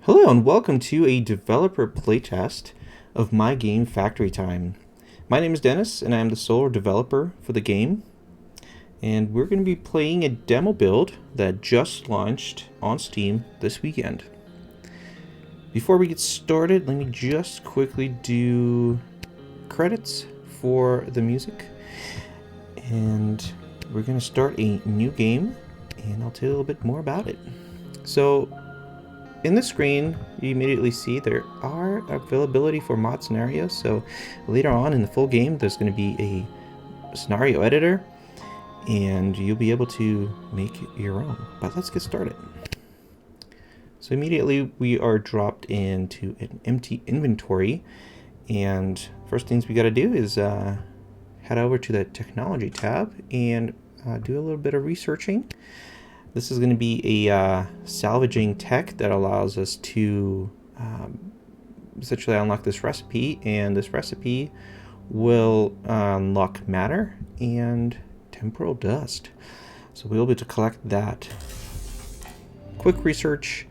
Hello and welcome to a developer playtest of my game Factory Time. My name is Dennis and I am the sole developer for the game. And we're going to be playing a demo build that just launched on Steam this weekend. Before we get started, let me just quickly do credits for the music. And we're going to start a new game and I'll tell you a little bit more about it. So, in the screen, you immediately see there are availability for mod scenarios. So later on in the full game, there's going to be a scenario editor, and you'll be able to make your own. But let's get started. So immediately we are dropped into an empty inventory, and first things we got to do is head over to the technology tab and do a little bit of researching. This is going to be a salvaging tech that allows us to essentially unlock this recipe, and this recipe will unlock matter and temporal dust. So we'll be able to collect that. Quick research.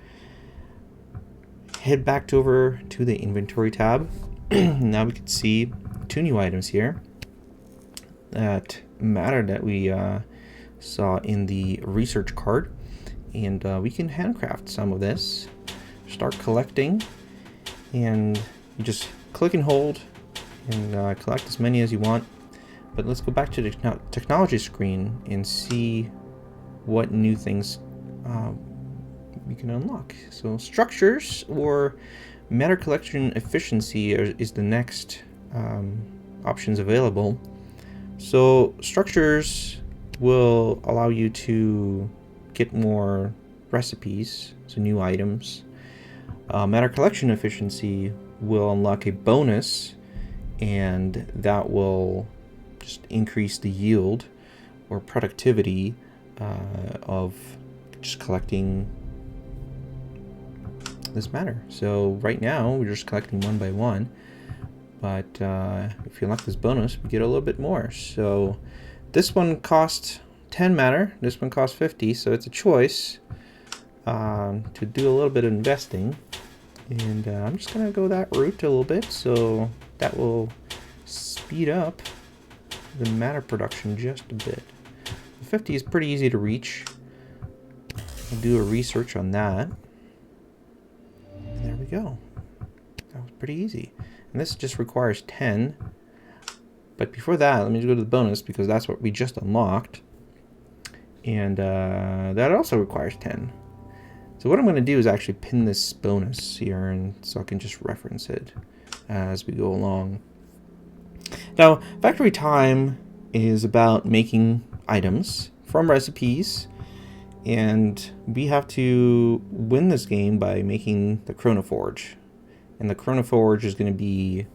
Head back over to the inventory tab. Now we can see two new items here that matter that we saw in the research card, and we can handcraft some of this. Start collecting, and you just click and hold and collect as many as you want. But let's go back to the technology screen and see what new things we can unlock. So structures or matter collection efficiency is the next options available. So structures will allow you to get more recipes, so new items. Matter collection efficiency will unlock a bonus, and that will just increase the yield or productivity of just collecting this matter. So right now we're just collecting one by one, but if you unlock this bonus, we get a little bit more. So this one costs 10 matter, this one costs 50, so it's a choice to do a little bit of investing. And I'm just going to go that route a little bit, so that will speed up the matter production just a bit. The 50 is pretty easy to reach. I'll do a research on that. And there we go. That was pretty easy. And this just requires 10. But before that, let me go to the bonus, because that's what we just unlocked. And that also requires 10. So what I'm going to do is actually pin this bonus here, and so I can just reference it as we go along. Now, Factory Time is about making items from recipes, and we have to win this game by making the Chronoforge. And the Chronoforge is going to be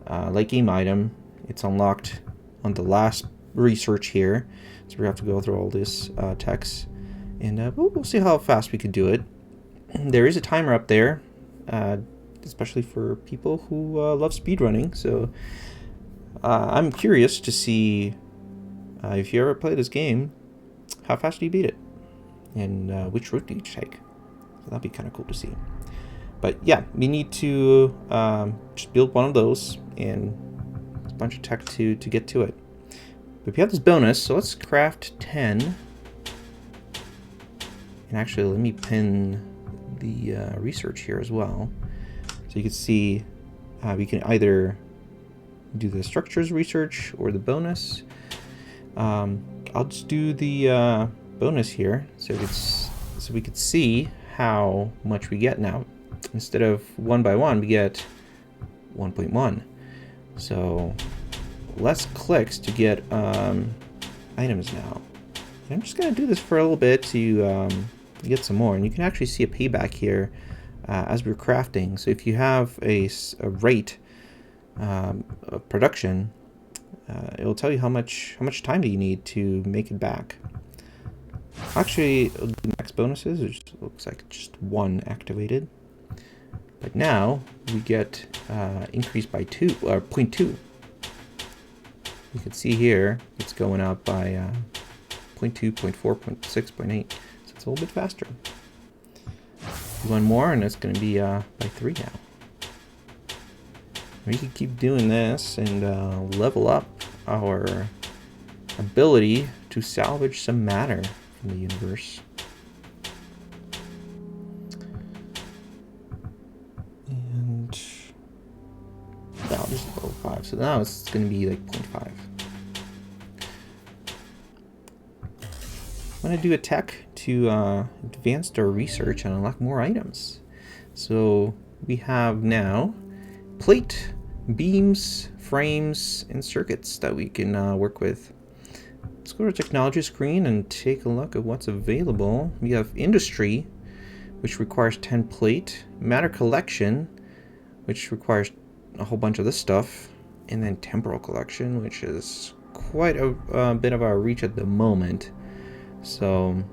a late game item. It's unlocked on the last research here, so we have to go through all this text, and we'll see how fast we can do it. There is a timer up there, especially for people who love speedrunning, so I'm curious to see if you ever play this game, how fast do you beat it, and which route do you take. So that'd be kind of cool to see. But yeah, we need to just build one of those, and a bunch of tech to get to it. But we have this bonus, so let's craft 10. And actually, let me pin the research here as well, so you can see we can either do the structures research or the bonus. I'll just do the bonus here, so we could see how much we get now. Instead of 1 by 1, we get 1.1. So less clicks to get items now. And I'm just going to do this for a little bit to get some more. And you can actually see a payback here as we're crafting. So if you have a rate of production, it'll tell you how much time do you need to make it back. Actually, the max bonuses, it looks like just 1 activated. But now we get increased by 2 or 0.2. You can see here it's going up by 0.2, 0.4, 0.6, 0.8. So it's a little bit faster. one more, and it's going to be by 3 now. We can keep doing this and level up our ability to salvage some matter from the universe. And now this is level 5, so now it's going to be like 0.5. I'm going to do a tech to advance our research and unlock more items. So we have now plate, beams, frames, and circuits that we can work with. Let's go to the technology screen and take a look at what's available. We have industry, which requires 10 plate, matter collection, which requires a whole bunch of this stuff, and then temporal collection, which is quite a bit of our reach at the moment. So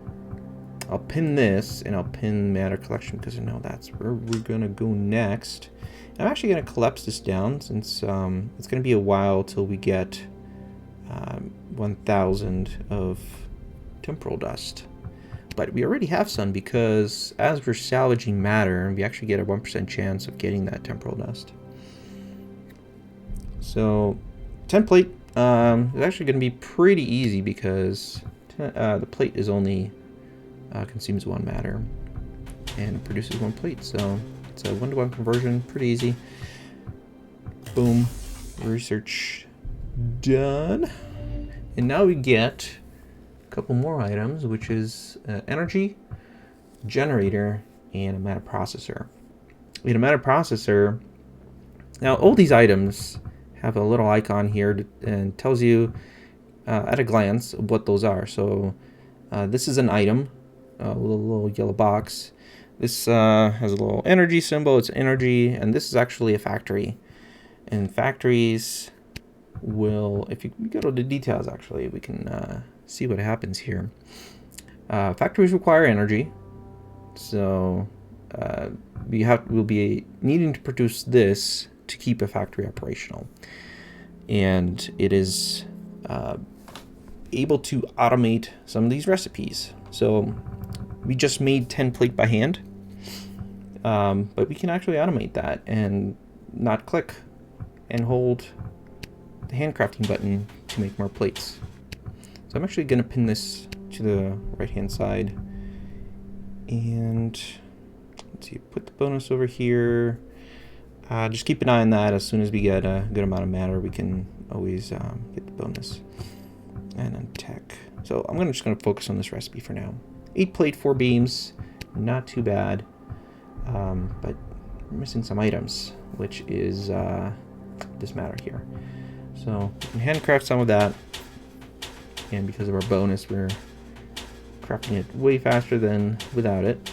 I'll pin this, and I'll pin matter collection because I know that's where we're gonna go next. I'm actually gonna collapse this down since it's gonna be a while till we get 1,000 of temporal dust. But we already have some because as we're salvaging matter, we actually get a 1% chance of getting that temporal dust. So 10 plate is actually going to be pretty easy because the plate is only consumes 1 matter and produces 1 plate. So it's a 1-to-1 conversion, pretty easy. Boom, research done. And now we get a couple more items, which is energy, generator, and a matter processor. In a matter processor, now all these items have a little icon here and tells you at a glance what those are. So this is an item, a little yellow box. This has a little energy symbol, it's energy, and this is actually a factory. And factories will, if you go to the details actually, we can see what happens here. Factories require energy, so we'll be needing to produce this to keep a factory operational, and it is able to automate some of these recipes. So we just made 10 plate by hand, but we can actually automate that and not click and hold the handcrafting button to make more plates. So I'm actually going to pin this to the right hand side, and let's see, put the bonus over here. Just keep an eye on that. As soon as we get a good amount of matter, we can always get the bonus. And then tech. So I'm just going to focus on this recipe for now. 8 plate, 4 beams, not too bad, but we're missing some items, which is this matter here. So we can handcraft some of that, and because of our bonus, we're crafting it way faster than without it.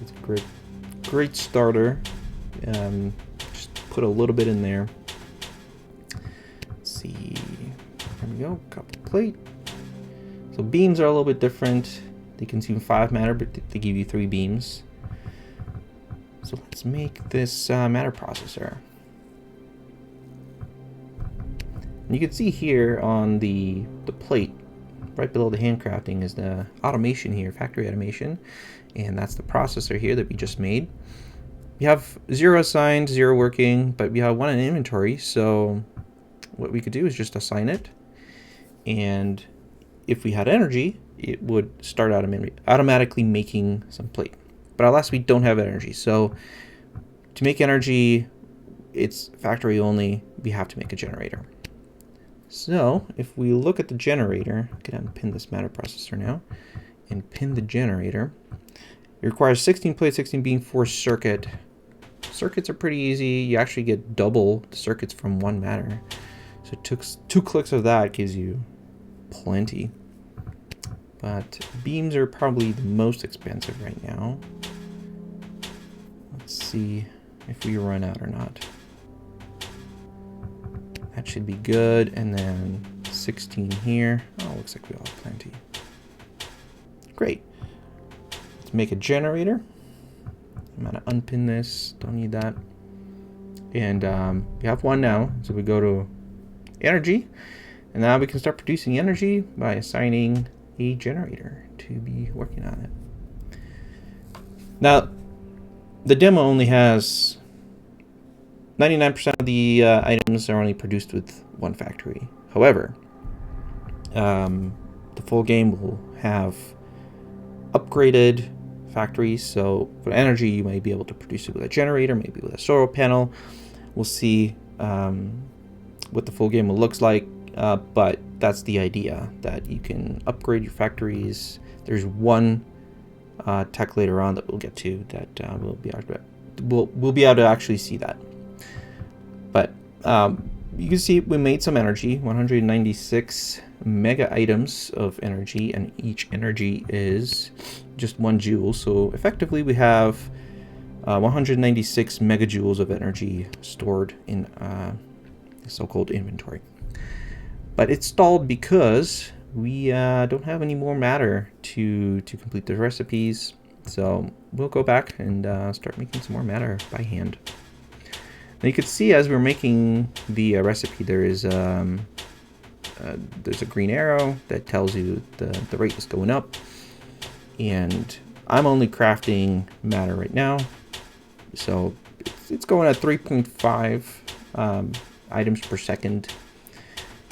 It's a great starter. Just put a little bit in there. Let's see. There we go. Couple plate. So beams are a little bit different. They consume 5 matter, but they give you 3 beams. So let's make this matter processor. And you can see here on the plate, right below the handcrafting, is the automation here, factory automation, and that's the processor here that we just made. We have 0 assigned, 0 working, but we have 1 in inventory, so what we could do is just assign it, and if we had energy, it would start automatically making some plate. But alas, we don't have energy, so to make energy, it's factory only, we have to make a generator. So if we look at the generator, I can unpin this matter processor now and pin the generator. It requires 16 plate, 16 beam, 4 circuit. Circuits are pretty easy. You actually get double the circuits from 1 matter. So it took 2 clicks of that gives you plenty. But beams are probably the most expensive right now. Let's see if we run out or not. That should be good, and then 16 here. Oh, looks like we all have plenty. Great. Let's make a generator. I'm gonna unpin this, don't need that. And we have 1 now, so we go to energy, and now we can start producing energy by assigning a generator to be working on it. Now, the demo only has 99% of the items are only produced with one factory. However, the full game will have upgraded factories. So for energy, you may be able to produce it with a generator, maybe with a solar panel. We'll see what the full game looks like, but that's the idea, that you can upgrade your factories. There's one tech later on that we'll get to that we'll be able to actually see that. But you can see we made some energy, 196 mega items of energy, and each energy is just 1 joule. So effectively we have 196 megajoules of energy stored in the so-called inventory. But it's stalled because we don't have any more matter to complete the recipes. So we'll go back and start making some more matter by hand. Now you can see as we're making the recipe, there's a green arrow that tells you the rate is going up. And I'm only crafting matter right now, so it's going at 3.5 items per second.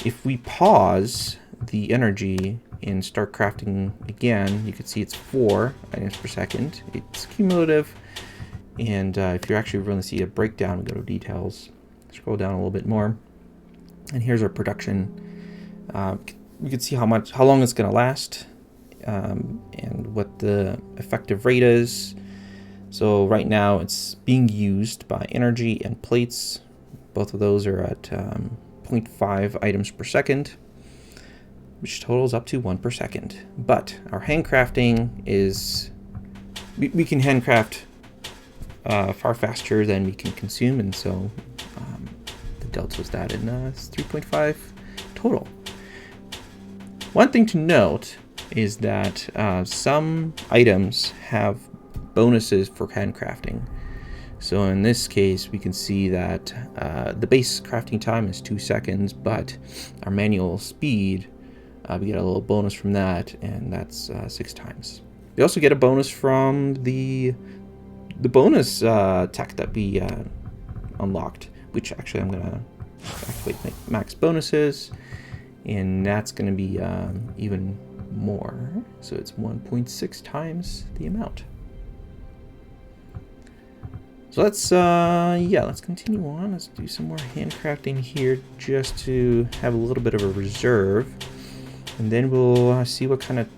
If we pause the energy and start crafting again, you can see it's 4 items per second. It's cumulative. And if you actually want to see a breakdown, we go to details, scroll down a little bit more, and here's our production. We can see how long it's going to last, and what the effective rate is. So right now it's being used by energy and plates. Both of those are at 0.5 items per second, which totals up to 1 per second. But our handcrafting is, we can handcraft far faster than we can consume, and so the delta is that, and it's 3.5 total. One thing to note is that some items have bonuses for handcrafting. So in this case, we can see that the base crafting time is 2 seconds, but our manual speed, we get a little bonus from that, and that's 6 times. We also get a bonus from the bonus tech that we unlocked, which actually I'm gonna activate max bonuses, and that's gonna be even more. So it's 1.6 times the amount. So let's continue on. Let's do some more handcrafting here just to have a little bit of a reserve, and then we'll see what kind of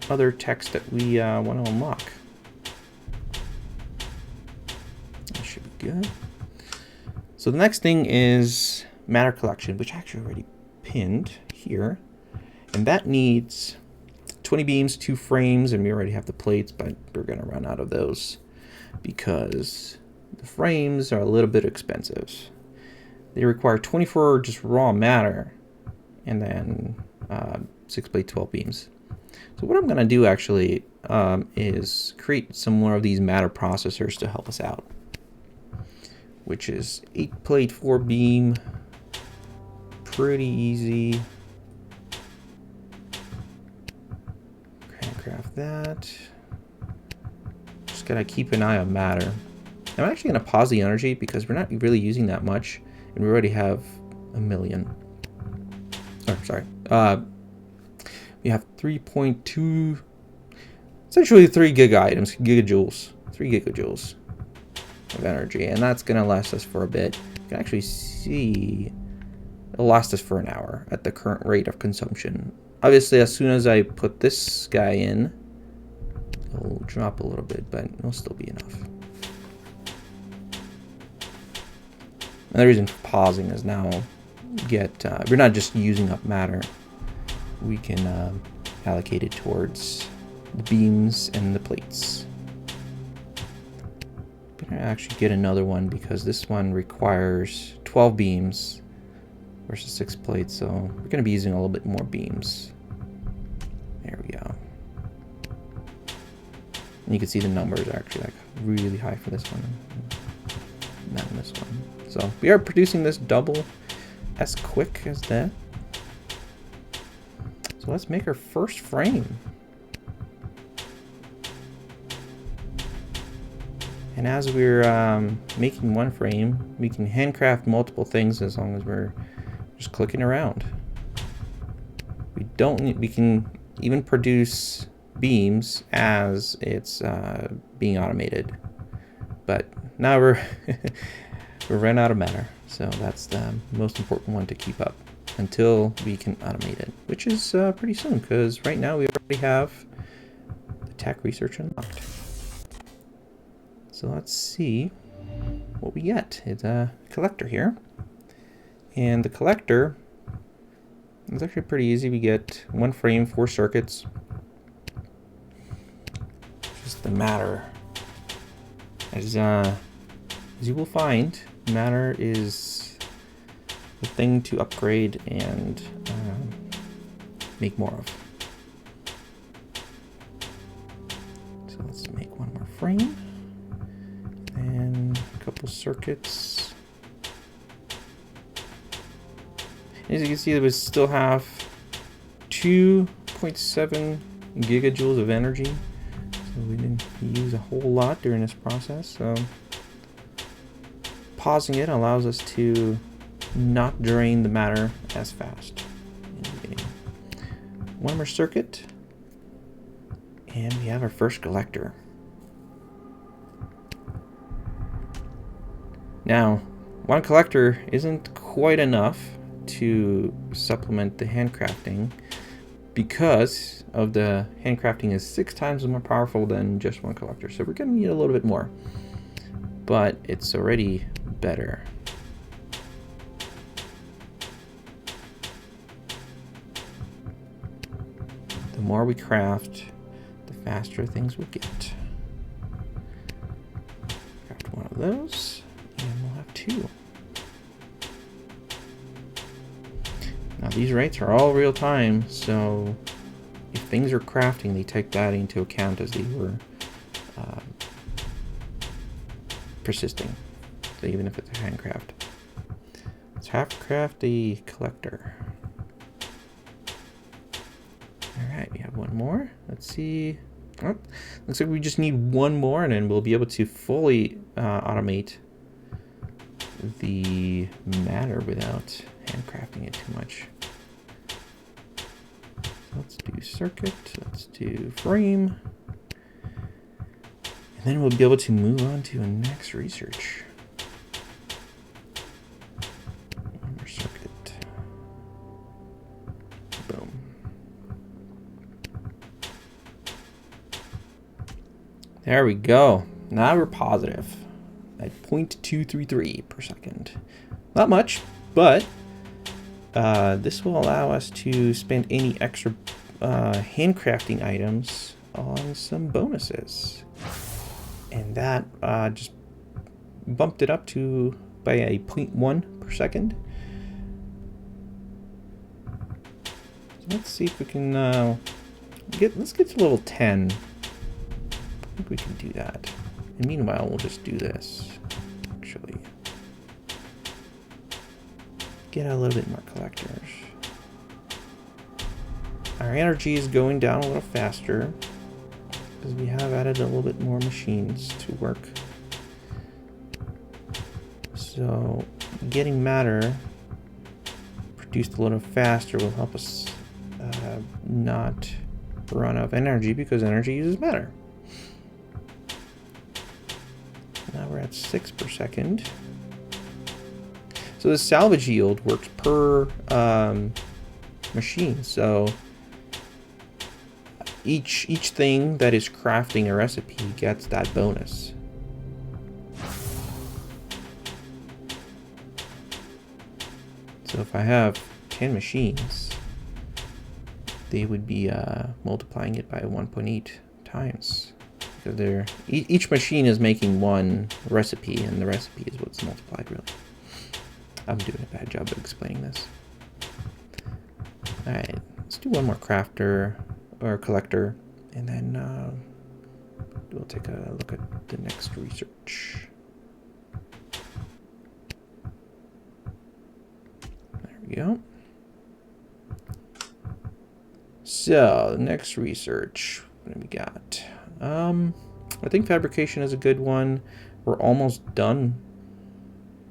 other techs that we want to unlock. That should be good. So the next thing is matter collection, which I actually already pinned here, and that needs 20 beams, 2 frames, and we already have the plates, but we're gonna run out of those because the frames are a little bit expensive. They require 24 just raw matter, and then 6 plate, 12 beams. So what I'm gonna do actually is create some more of these matter processors to help us out, which is 8 plate, 4 beam, pretty easy. Craft that. Just gotta keep an eye on matter. I'm actually gonna pause the energy because we're not really using that much, and we already have 1 million. Oh, sorry. We have 3.2, essentially 3 giga items, gigajoules, 3 gigajoules of energy, and that's gonna last us for a bit. You can actually see it'll last us for an hour at the current rate of consumption. Obviously, as soon as I put this guy in, it'll drop a little bit, but it'll still be enough. And the reason for pausing is now we're not just using up matter. We can allocate it towards the beams and the plates. I'm gonna actually get another one because this one requires 12 beams versus 6 plates, so we're gonna be using a little bit more beams. There we go. And you can see the numbers are actually like really high for this one, not in this one. So we are producing this double as quick as that. So let's make our first frame. And as we're making one frame, we can handcraft multiple things as long as we're just clicking around. We can even produce beams as it's being automated. But now we're ran out of matter, so that's the most important one to keep up until we can automate it, which is pretty soon, because right now we already have the tech research unlocked. So let's see what we get. It's a collector here, and the collector is actually pretty easy. We get 1 frame, 4 circuits. Just the matter, as you will find, matter is the thing to upgrade and make more of. So let's make 1 more frame and a couple circuits. As you can see, we still have 2.7 gigajoules of energy, so we didn't use a whole lot during this process. So pausing it allows us to not drain the matter as fast in the beginning. 1 more circuit, and we have our first collector. Now, 1 collector isn't quite enough to supplement the handcrafting, because of the handcrafting is 6 times more powerful than just 1 collector. So we're gonna need a little bit more, but it's already better. The more we craft, the faster things will get. Craft 1 of those, and we'll have 2. Now these rates are all real time, so if things are crafting, they take that into account as they were persisting. So even if it's a handcraft. Let's handcraft a collector. Alright, we have 1 more. Let's see. Oh, looks like we just need 1 more, and then we'll be able to fully automate the matter without handcrafting it too much. So let's do circuit, let's do frame, and then we'll be able to move on to a next research. 1 more circuit. Boom. There we go. Now we're positive at 0.233 per second. Not much, but this will allow us to spend any extra handcrafting items on some bonuses. And that just bumped it up to by a 0.1 per second. So let's see if we can let's get to level 10. I think we can do that. And meanwhile, we'll just do this. Actually, get a little bit more collectors. Our energy is going down a little faster because we have added a little bit more machines to work. So getting matter produced a little faster will help us not run out of energy, because energy uses matter. Now we're at 6 per second. So the salvage yield works per machine. So each thing that is crafting a recipe gets that bonus. So if I have 10 machines, they would be multiplying it by 1.8 times. Because each machine is making 1 recipe, and the recipe is what's multiplied, really. I'm doing a bad job of explaining this. Alright, let's do 1 more crafter or collector, and then we'll take a look at the next research. There we go. So, the next research, what do we got? I think fabrication is a good one. We're almost done.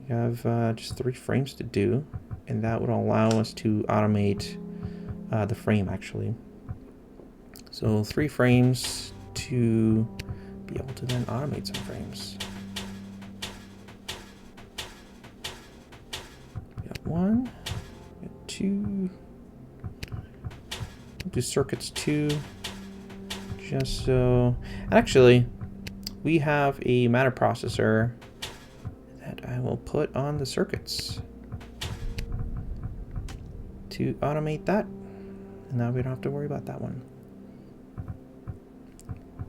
We have just 3 frames to do, and that would allow us to automate the frame actually. So 3 frames to be able to then automate some frames. We got 1, we got 2. Do circuits 2, just so. Actually, we have a matter processor that I will put on the circuits to automate that, and now we don't have to worry about that one.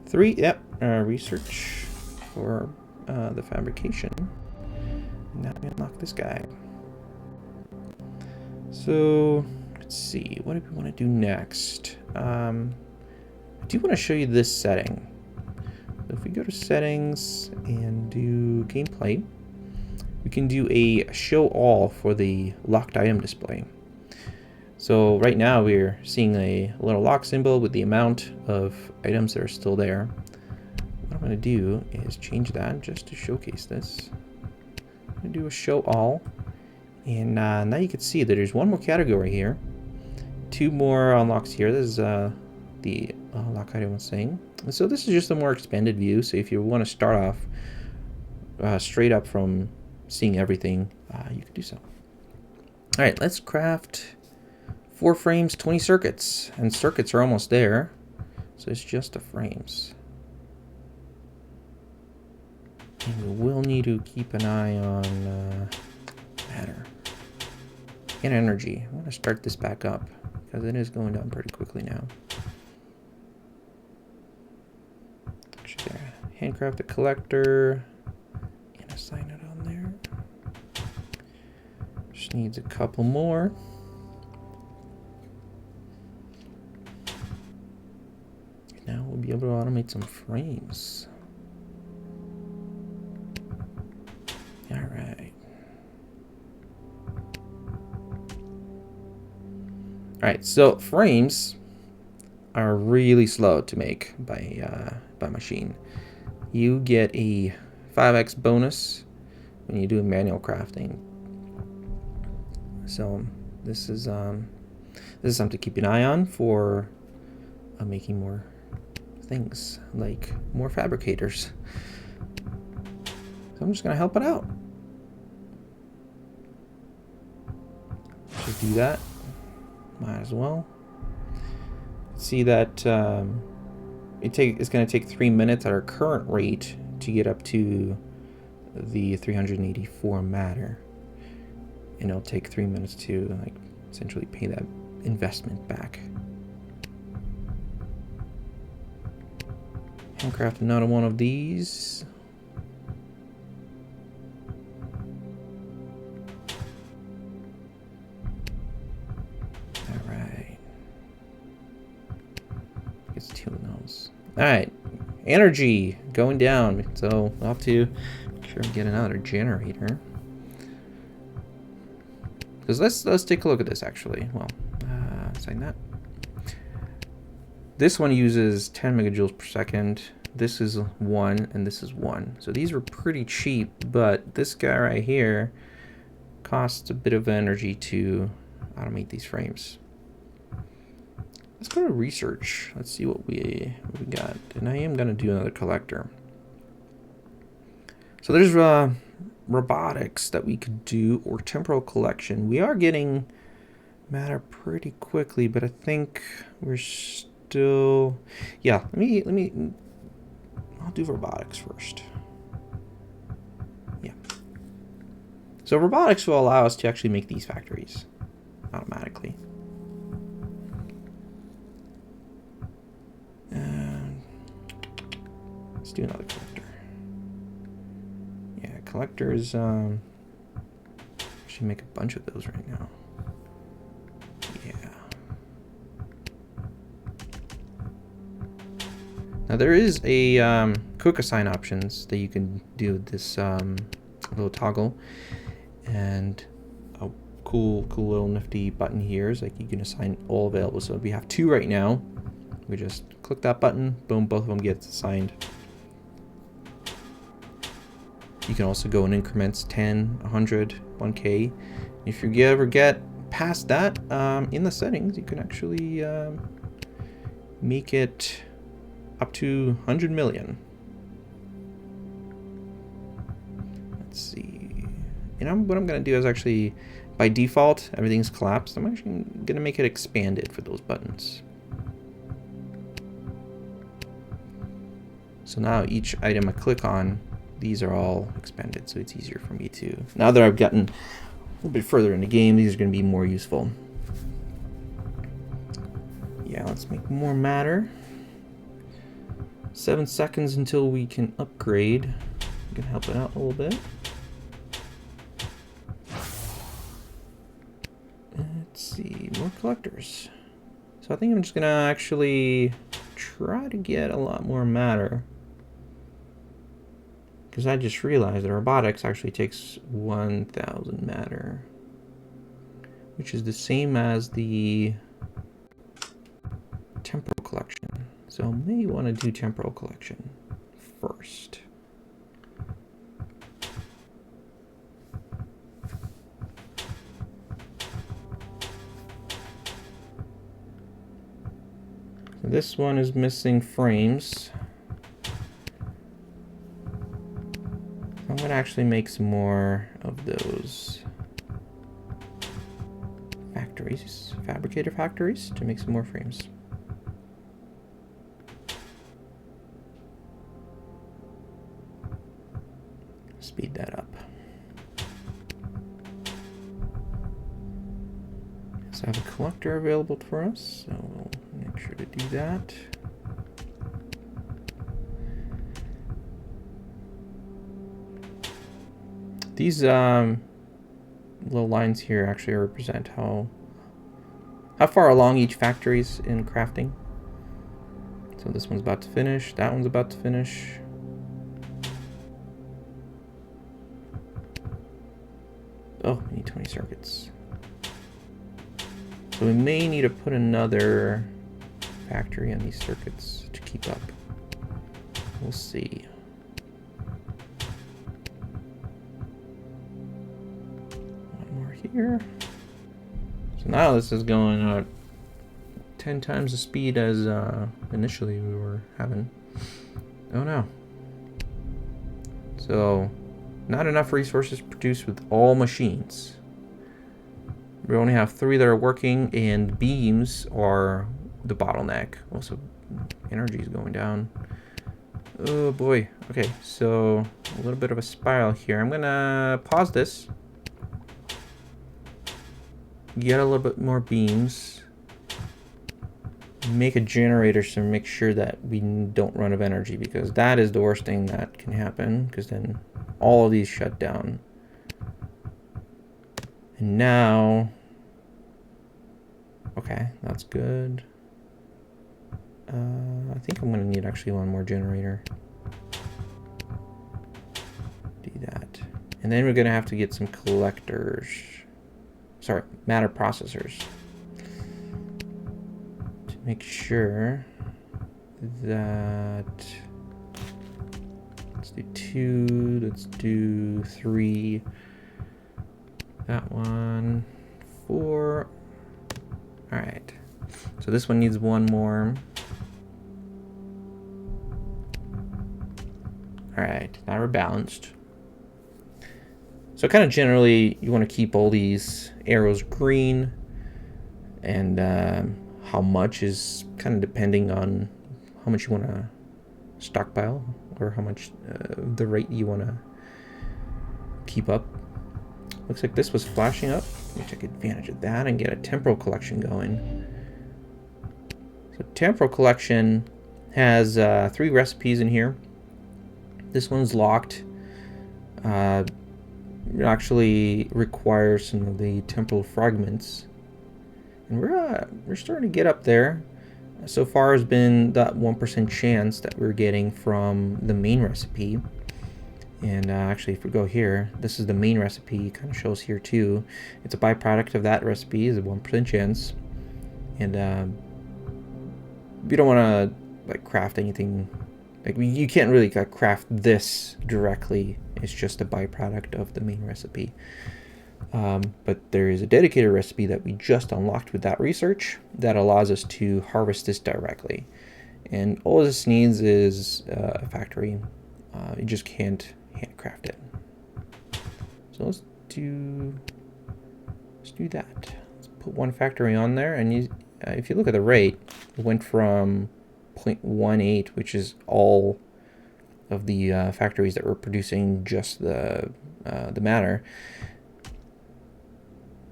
3, yep, research for the fabrication. Now we unlock this guy. So let's see, what do we want to do next? I do want to show you this setting. So if we go to settings and do gameplay, we can do a show all for the locked item display. So right now we're seeing a little lock symbol with the amount of items that are still there. What I'm going to do is change that just to showcase this. I'm going to do a show all, and now you can see that there's 1 more category here, 2 more unlocks here. This is the lock item was saying. And so this is just a more expanded view. So if you want to start off straight up from seeing everything, you can do so. All right, let's craft 4 frames, 20 circuits, and circuits are almost there. So it's just the frames. And we will need to keep an eye on matter and energy. I'm going to start this back up because it is going down pretty quickly now. Handcraft the collector and assign it on there. Just needs a couple more. Now we'll be able to automate some frames. All right. All right, so frames are really slow to make by machine. You get a 5x bonus when you do manual crafting. So this is something to keep an eye on for making more things, like more fabricators. So I'm just gonna help it out. Just do that. Might as well. See that it's going to take 3 minutes at our current rate to get up to the 384 matter, and it'll take 3 minutes to like essentially pay that investment back. Handcraft another one of these. Alright, energy going down, so we'll have to make sure we get another generator. Because let's take a look at this actually. Well, assign that. This one uses 10 megajoules per second. This is 1 and this is 1. So these were pretty cheap, but this guy right here costs a bit of energy to automate these frames. Let's go to research. Let's see what we got. And I am going to do another collector. So there's robotics that we could do, or temporal collection. We are getting matter pretty quickly, but I think we're still. Yeah, let me. I'll do robotics first. Yeah. So robotics will allow us to actually make these factories automatically. Let's do another collector. Yeah, collectors, should make a bunch of those right now. Yeah. Now there is a quick assign options that you can do with this little toggle, and a cool little nifty button here is like you can assign all available. So we have 2 right now. We just click that button, boom, both of them get assigned. You can also go in increments, 10, 100, 1K. If you ever get past that, in the settings, you can actually make it up to 100 million. Let's see. You know, what I'm going to do is actually, by default, everything's collapsed. I'm actually going to make it expanded for those buttons. So now each item I click on, these are all expanded, so it's easier for me to... Now that I've gotten a little bit further in the game, these are going to be more useful. Yeah, let's make more matter. 7 seconds until we can upgrade. We can help it out a little bit. Let's see, more collectors. So I think I'm just gonna actually try to get a lot more matter. Because I just realized that robotics actually takes 1,000 matter. Which is the same as the temporal collection. So I may want to do temporal collection first. So this one is missing frames. I'm going to actually make some more of those factories, fabricator factories, to make some more frames. Speed that up. So I have a collector available for us, so we'll make sure to do that. These little lines here actually represent how far along each factory is in crafting. So this one's about to finish, that one's about to finish. Oh, we need 20 circuits. So we may need to put another factory on these circuits to keep up. We'll see. One more here. So now this is going at 10 times the speed as initially we were having. Oh no. So not enough resources produced with all machines. We only have 3 that are working, and beams are the bottleneck. Also, energy is going down. Oh boy. Okay, so a little bit of a spiral here. I'm gonna pause this. Get a little bit more beams. Make a generator to make sure that we don't run out of energy, because that is the worst thing that can happen, because then all of these shut down. And now, okay, that's good. I think I'm gonna need actually one more generator. Do that. And then we're gonna have to get some collectors. Sorry, matter processors. To make sure that, let's do 2, let's do 3. That one, 4. All right. So this one needs 1 more. All right, now we're balanced. So kind of generally, you want to keep all these arrows green, and how much is kind of depending on how much you want to stockpile, or how much the rate you want to keep up. Looks like this was flashing up. Let me take advantage of that and get a temporal collection going. So temporal collection has 3 recipes in here. This one's locked. It actually requires some of the temporal fragments, and we're starting to get up there. So far has been that 1% chance that we're getting from the main recipe. And actually, if we go here, this is the main recipe. Kind of shows here too. It's a byproduct of that recipe. Is a 1% chance, and we don't want to like craft anything Like, you can't really craft this directly. It's just a byproduct of the main recipe. But there is a dedicated recipe that we just unlocked with that research that allows us to harvest this directly. And all this needs is a factory. You just can't handcraft it. So let's do that. Let's put one factory on there, and if you look at the rate, it went from 0.18, which is all of the factories that were producing just the matter.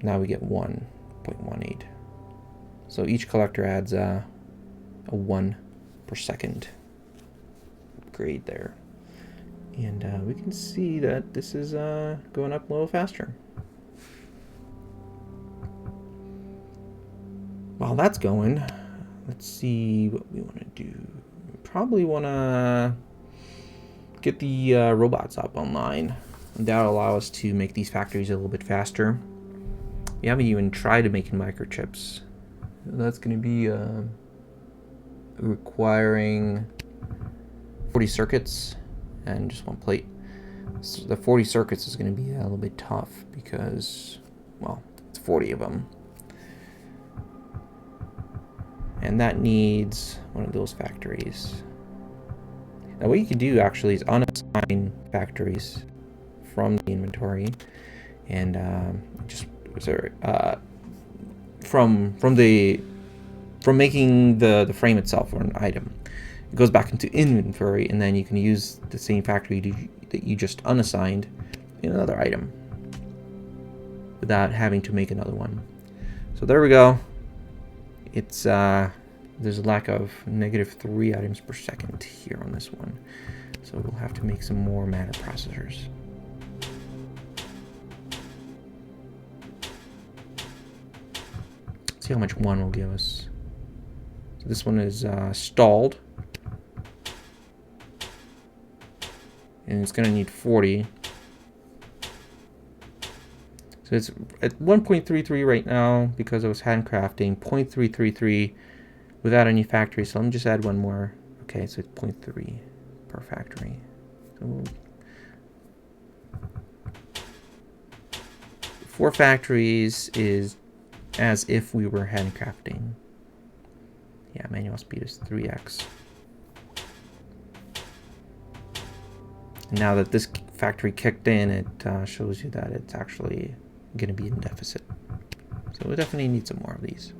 Now we get 1.18. So each collector adds a 1 per second grade there. And we can see that this is going up a little faster. While that's going, let's see what we want to do. We probably want to get the robots up online. And that'll allow us to make these factories a little bit faster. We haven't even tried making microchips. That's going to be requiring 40 circuits and just one plate. So the 40 circuits is going to be a little bit tough because, well, it's 40 of them. And that needs one of those factories. Now what you can do actually is unassign factories from the inventory and from making the frame itself or an item. It goes back into inventory, and then you can use the same factory that you just unassigned in another item without having to make another one. So there we go. It's there's a lack of -3 items per second here on this one, so we'll have to make some more matter processors. Let's see how much one will give us. So this one is stalled, and it's going to need 40. So it's at 1.33 right now because I was handcrafting. 0.333 without any factory. So let me just add one more. Okay, so it's 0.3 per factory. So 4 factories is as if we were handcrafting. Yeah, manual speed is 3x. Now that this factory kicked in, it shows you that it's actually going to be in deficit. So we definitely need some more of these.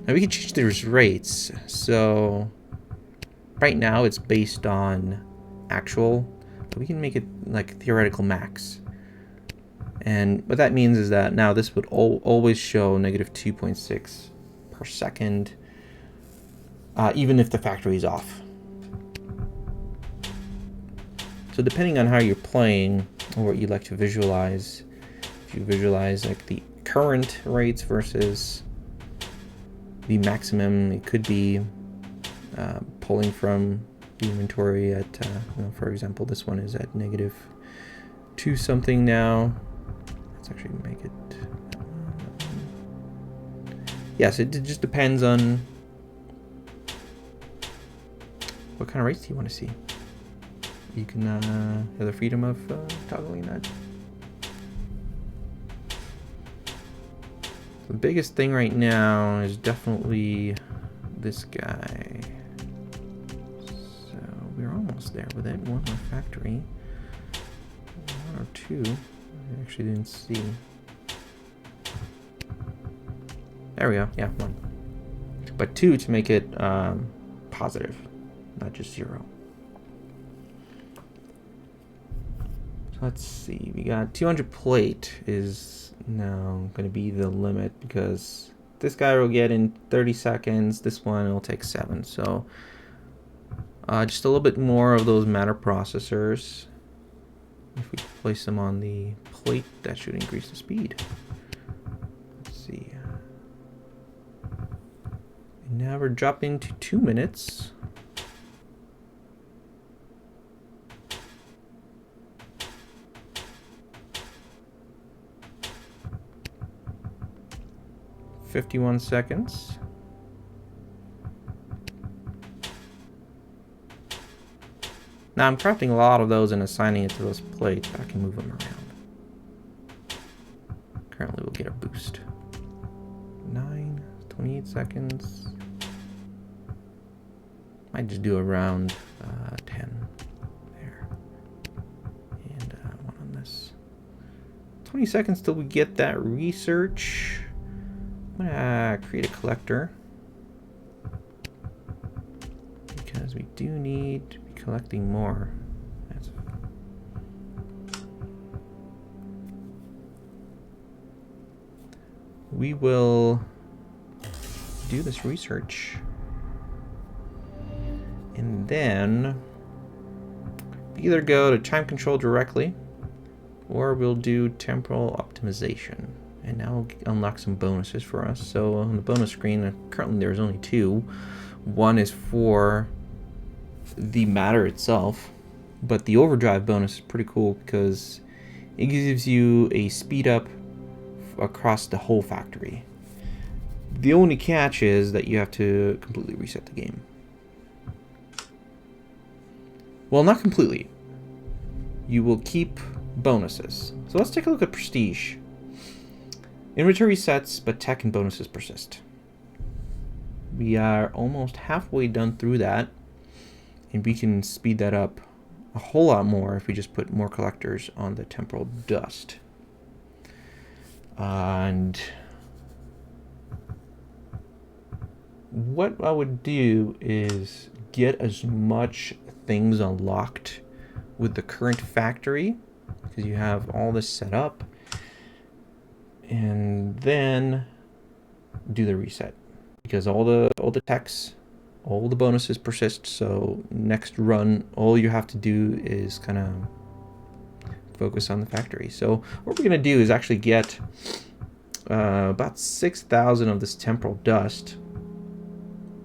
Now we can change these rates. So right now it's based on actual, but we can make it like theoretical max. And what that means is that now this would always show -2.6 per second, even if the factory is off. So depending on how you're playing or what you like to visualize, if you visualize like the current rates versus the maximum, it could be pulling from the inventory at, for example, this one is at -2 something now. Let's actually make it. Yes, it just depends on what kind of rates do you want to see. You can have the freedom of toggling that. The biggest thing right now is definitely this guy. So we're almost there with it. One more factory. 1 or 2. I actually didn't see. There we go. Yeah, 1. But 2 to make it positive, not just 0. So let's see. We got 200 plate is now going to be the limit because this guy will get in 30 seconds. This one will take 7. So just a little bit more of those matter processors. If we place them on the plate, that should increase the speed. Let's see. And now we're dropping to 2 minutes. $51 seconds. Now I'm crafting a lot of those and assigning it to those plates, but I can move them around. Currently we'll get a boost. 9, 28 seconds. Might just do around 10 there. And one on this. 20 seconds till we get that research. I'm gonna create a collector. Because we do need to be collecting more. We will do this research. And then either go to time control directly, or we'll do temporal optimization. And now we'll unlock some bonuses for us. So on the bonus screen, currently there's only 2. One is for the matter itself, but the overdrive bonus is pretty cool because it gives you a speed up across the whole factory. The only catch is that you have to completely reset the game. Well, not completely. You will keep bonuses. So let's take a look at prestige. Inventory resets, but tech and bonuses persist. We are almost halfway done through that, and we can speed that up a whole lot more if we just put more collectors on the temporal dust. And what I would do is get as much things unlocked with the current factory, because you have all this set up, and then do the reset, because all the techs, all the bonuses persist. So next run, all you have to do is kind of focus on the factory. So what we're gonna do is actually get about 6,000 of this temporal dust.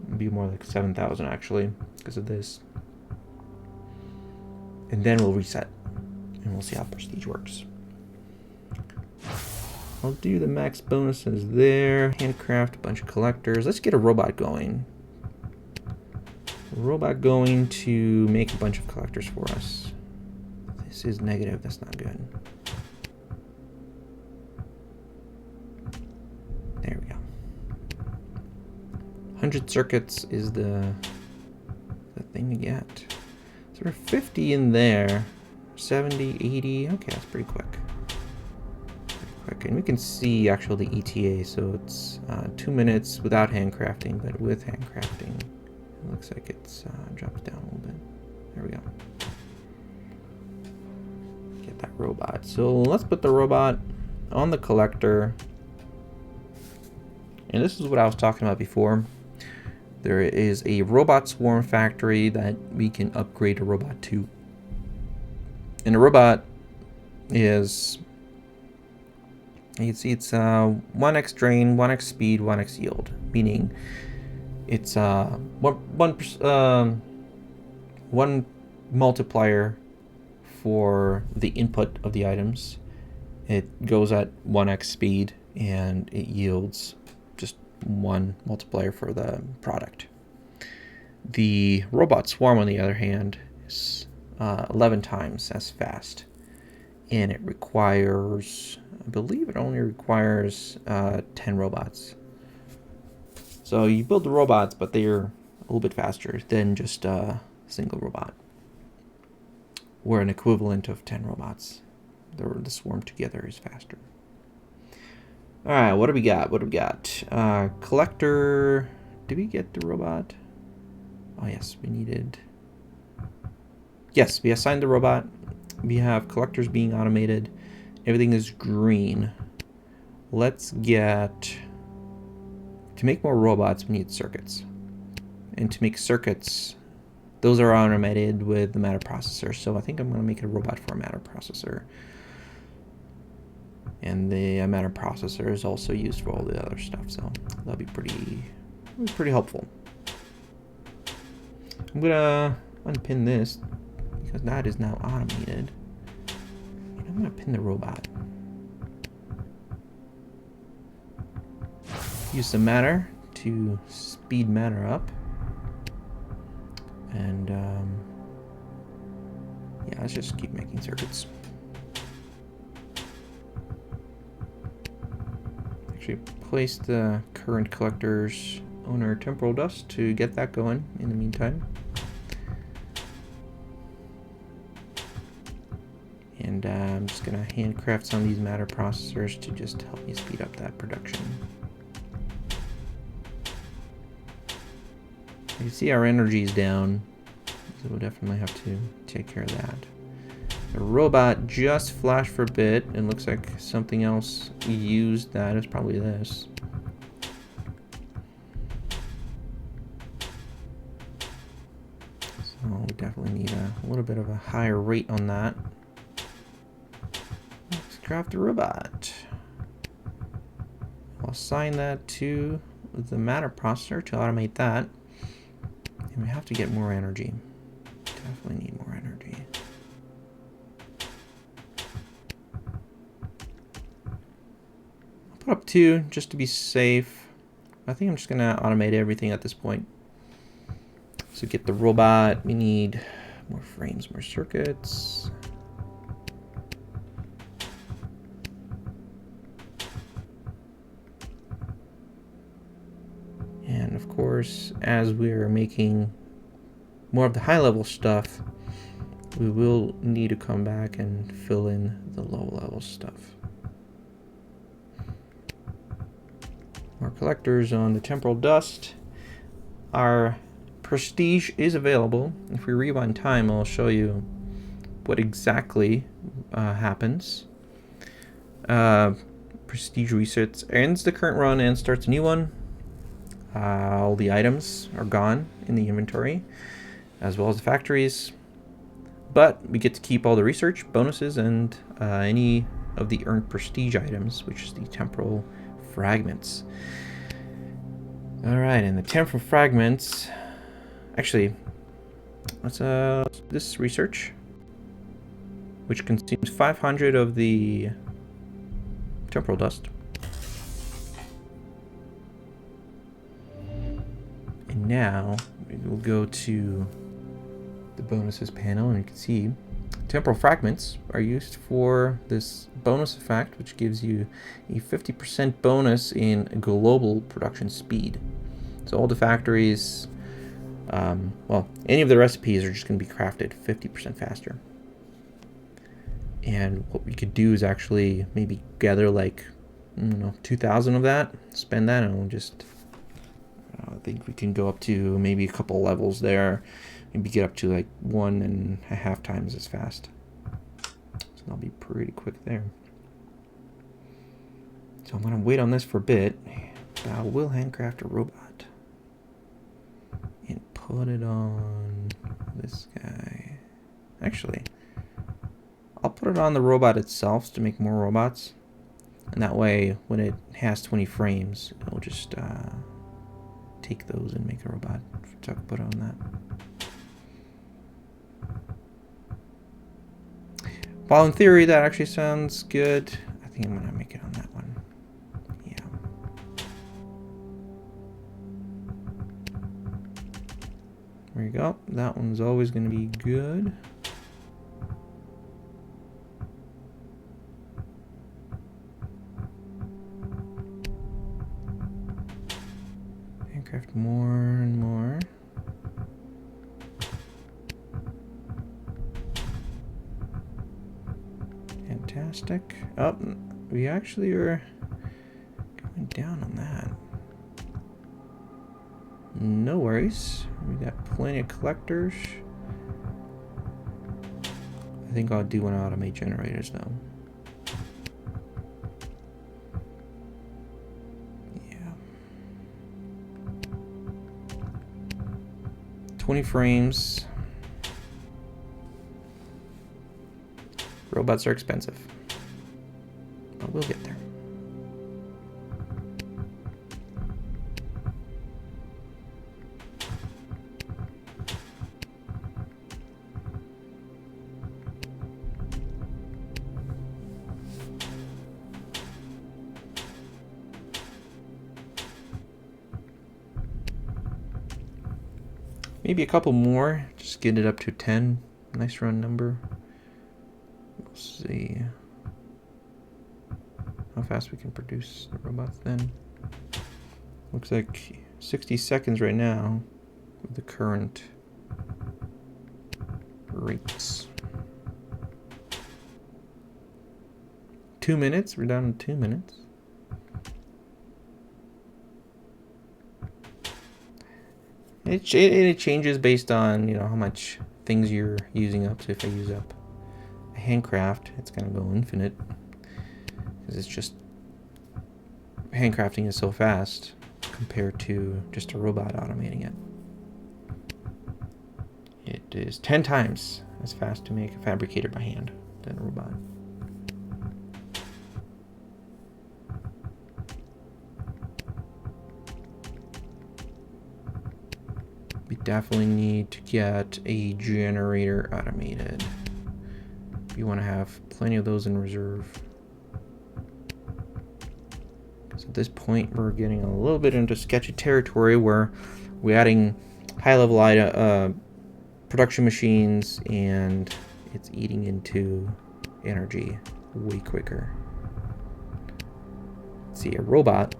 It'd be more like 7,000 actually, because of this. And then we'll reset, and we'll see how prestige works. I'll do the max bonuses there. Handcraft a bunch of collectors. Let's get a robot going. A robot going to make a bunch of collectors for us. This is negative. That's not good. There we go. 100 circuits is the thing to get. So we're 50 in there. 70, 80. Okay, that's pretty quick. And we can see actually the ETA, so it's 2 minutes without handcrafting, but with handcrafting, it looks like it's dropped down a little bit. There we go. Get that robot. So let's put the robot on the collector. And this is what I was talking about before. There is a robot swarm factory that we can upgrade a robot to. And a robot is... You can see it's 1x drain, 1x speed, 1x yield, meaning it's one multiplier for the input of the items. It goes at 1x speed, and it yields just 1 multiplier for the product. The robot swarm, on the other hand, is 11 times as fast, and it requires... I believe it only requires 10 robots. So you build the robots, but they're a little bit faster than just a single robot. Or an equivalent of 10 robots. The swarm together is faster. Alright, what do we got? What do we got? Collector. Did we get the robot? Oh yes, we needed... Yes, we assigned the robot. We have collectors being automated. Everything is green. Let's get... To make more robots, we need circuits. And to make circuits, those are automated with the matter processor. So I think I'm going to make a robot for a matter processor. And the matter processor is also used for all the other stuff. So that'll be pretty helpful. I'm going to unpin this because that is now automated. I'm going to pin the robot. Use some matter to speed matter up. And let's just keep making circuits. Actually, place the current collectors on our temporal dust to get that going in the meantime. And I'm just going to handcraft some of these matter processors to just help me speed up that production. You see our energy is down, so we'll definitely have to take care of that. The robot just flashed for a bit, and looks like something else used that. It's probably this. So we definitely need a little bit of a higher rate on that. Let's craft the robot. I'll assign that to the matter processor to automate that. And we have to get more energy. Definitely need more energy. I'll put up 2 just to be safe. I think I'm just gonna automate everything at this point. So get the robot, we need more frames, more circuits. And of course, as we're making more of the high-level stuff, we will need to come back and fill in the low-level stuff. More collectors on the temporal dust. Our prestige is available. If we rewind time, I'll show you what exactly happens. Prestige resets, ends the current run and starts a new one. All the items are gone in the inventory, as well as the factories. But we get to keep all the research bonuses and any of the earned prestige items, which is the temporal fragments. Alright, and the temporal fragments... Actually, let's this research, which consumes 500 of the temporal dust. And now we'll go to the bonuses panel, and you can see temporal fragments are used for this bonus effect, which gives you a 50% bonus in global production speed. So all the factories, well, any of the recipes are just going to be crafted 50% faster. And what we could do is actually maybe gather like, I don't know, 2,000 of that, spend that, and we'll just, I think we can go up to maybe a couple levels there, maybe get up to like 1.5 times as fast. So that'll be pretty quick there. So I'm going to wait on this for a bit, but I will handcraft a robot and put it on this guy. Actually, I'll put it on the robot itself to make more robots, and that way when it has 20 frames, it'll just take those and make a robot. So I can put it on that. While in theory that actually sounds good, I think I'm gonna make it on that one. Yeah. There you go. That one's always gonna be good. Craft more and more. Fantastic. Oh, we actually are going down on that. No worries. We got plenty of collectors. I think I'll do want to automate generators though. 20 frames. Robots are expensive, but we'll get there. Maybe a couple more, just get it up to 10. Nice round number. Let's see how fast we can produce the robots then. Looks like 60 seconds right now with the current rates. 2 minutes, we're down to 2 minutes. It changes based on, you know, how much things you're using up. So if I use up a handcraft, it's gonna go infinite because it's just handcrafting is so fast compared to just a robot automating it. It is 10 times as fast to make a fabricator by hand than a robot. We definitely need to get a generator automated. You want to have plenty of those in reserve. Because at this point, we're getting a little bit into sketchy territory where we're adding high-level production machines, and it's eating into energy way quicker. Let's see, a robot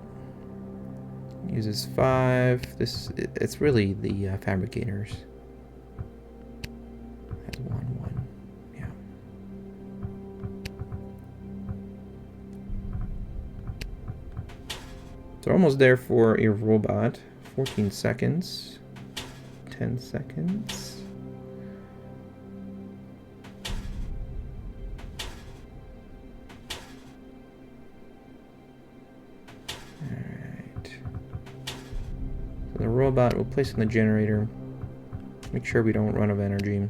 uses 5. It's really the fabricators. That's 1. Yeah. So we're almost there for a robot. 14 seconds. 10 seconds. The robot will place in the generator. Make sure we don't run out of energy.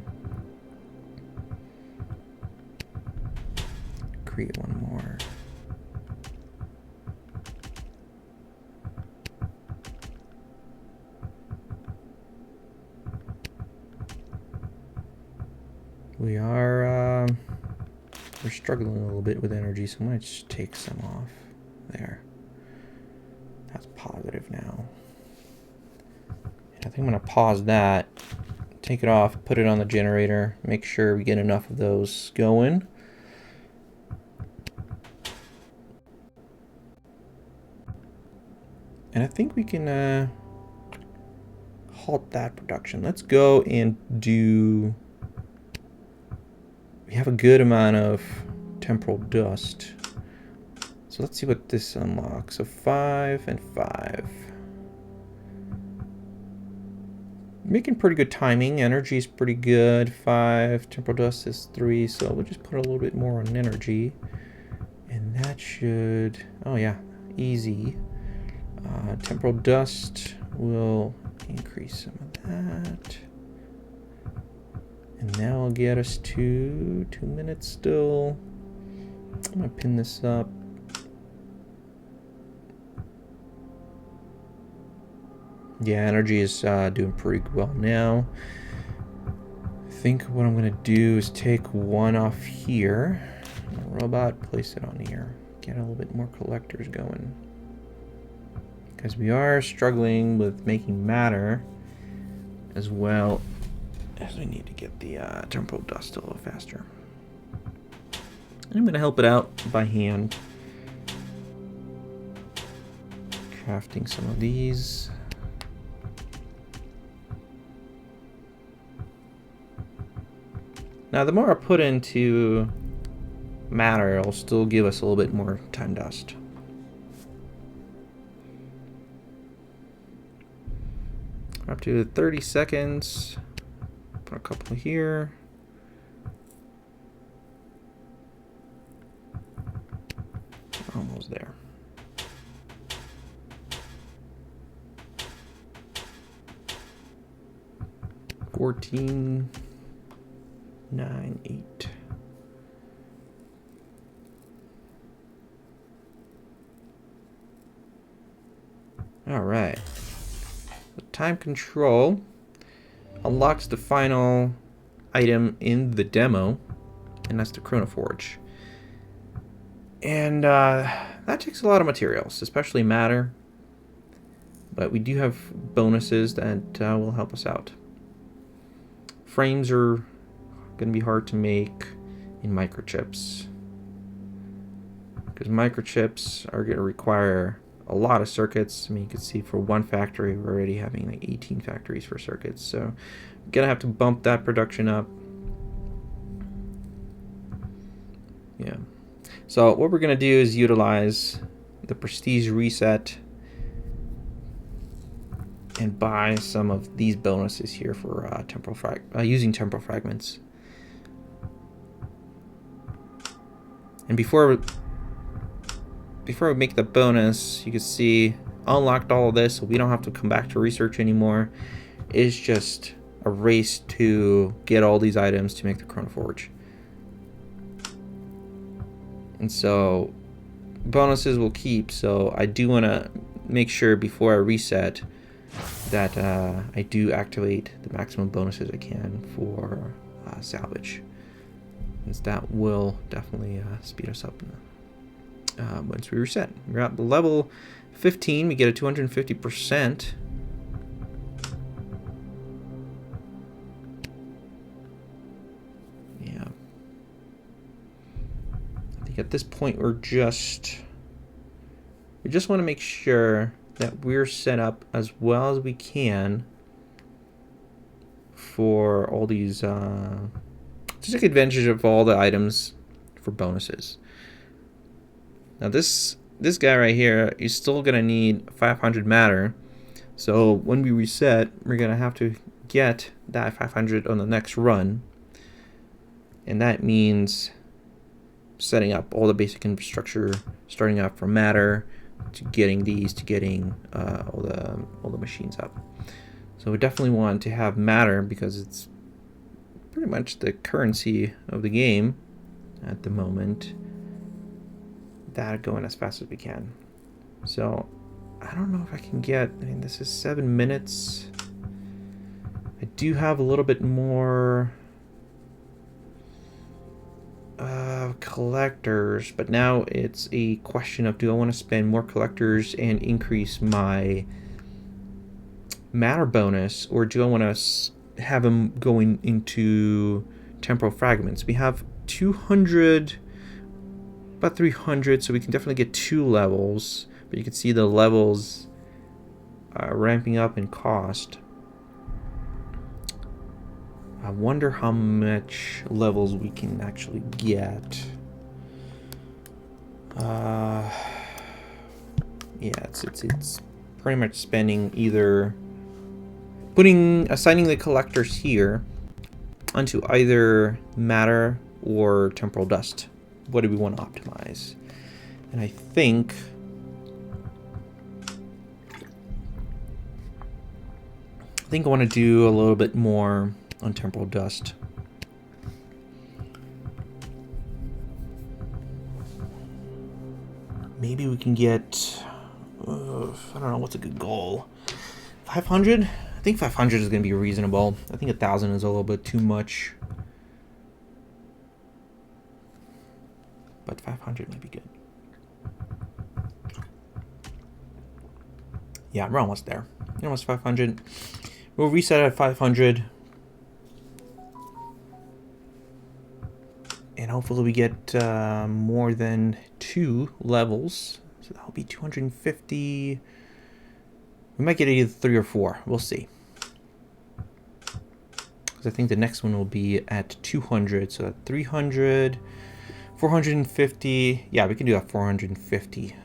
Create one more. We're struggling a little bit with energy, so I'm gonna just take some off there. That's positive now. I think I'm going to pause that, take it off, put it on the generator, make sure we get enough of those going. And I think we can halt that production. Let's go and do... We have a good amount of temporal dust. So let's see what this unlocks. So 5 and 5. Making pretty good timing. Energy is pretty good. 5. Temporal dust is 3. So we'll just put a little bit more on energy. And that should... Oh yeah, easy. Temporal dust will increase some of that. And that will get us to 2 minutes still. I'm going to pin this up. Yeah, energy is doing pretty well now. I think what I'm going to do is take one off here. Robot, place it on here. Get a little bit more collectors going. Because we are struggling with making matter as well as we need to get the temporal dust a little faster. And I'm going to help it out by hand. Crafting some of these. Now, the more I put into matter, it'll still give us a little bit more time dust. Up to 30 seconds. Put a couple here. Almost there. $14, 9, 8. All right. The time control unlocks the final item in the demo, and that's the Chronoforge. And that takes a lot of materials, especially matter. But we do have bonuses that will help us out. Frames are going to be hard to make, in microchips. Because microchips are going to require a lot of circuits. I mean, you can see for one factory, we're already having like 18 factories for circuits. So I'm going to have to bump that production up. Yeah. So what we're going to do is utilize the prestige reset and buy some of these bonuses here for using temporal fragments. And before we make the bonus, you can see unlocked all of this, so we don't have to come back to research anymore. It's just a race to get all these items to make the Chronoforge. And so bonuses will keep, so I do want to make sure before I reset that I do activate the maximum bonuses I can for salvage, since that will definitely speed us up once we reset. We're at level 15, we get a 250%. Yeah. I think at this point we just want to make sure that we're set up as well as we can for all these to take advantage of all the items for bonuses. Now this guy right here is still gonna need 500 matter, so when we reset, we're gonna have to get that 500 on the next run, and that means setting up all the basic infrastructure, starting out from matter to getting these, to getting all the machines up. So we definitely want to have matter because it's pretty much the currency of the game at the moment. That going as fast as we can. So I don't know if I can get, I mean, this is 7 minutes. I do have a little bit more collectors, but now it's a question of, do I want to spend more collectors and increase my matter bonus, or do I want to have them going into temporal fragments? We have 200, about 300, so we can definitely get 2 levels, but you can see the levels ramping up in cost. I wonder how much levels we can actually get. Yeah, it's pretty much spending either assigning the collectors here onto either matter or temporal dust. What do we want to optimize? And I think I want to do a little bit more on temporal dust. Maybe we can get, I don't know, what's a good goal? 500? I think 500 is going to be reasonable. I think 1,000 is a little bit too much. But 500 might be good. Yeah, we're almost there. We're almost 500. We'll reset at 500. And hopefully we get more than 2 levels. So that'll be 250. We might get either 3 or 4. We'll see. Because I think the next one will be at 200. So at 300, 450. Yeah, we can do that 450.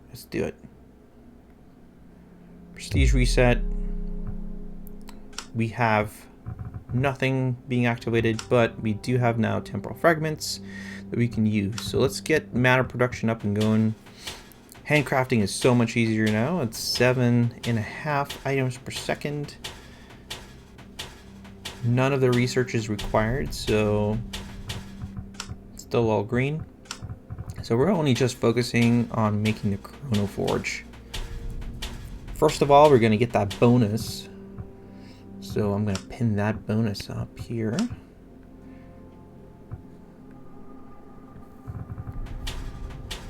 Let's do it. Prestige reset. We have nothing being activated, but we do have now temporal fragments that we can use. So let's get matter production up and going. Handcrafting is so much easier now. It's 7.5 items per second. None of the research is required, so it's still all green. So we're only just focusing on making the Chronoforge. First of all, we're going to get that bonus. So I'm going to pin that bonus up here.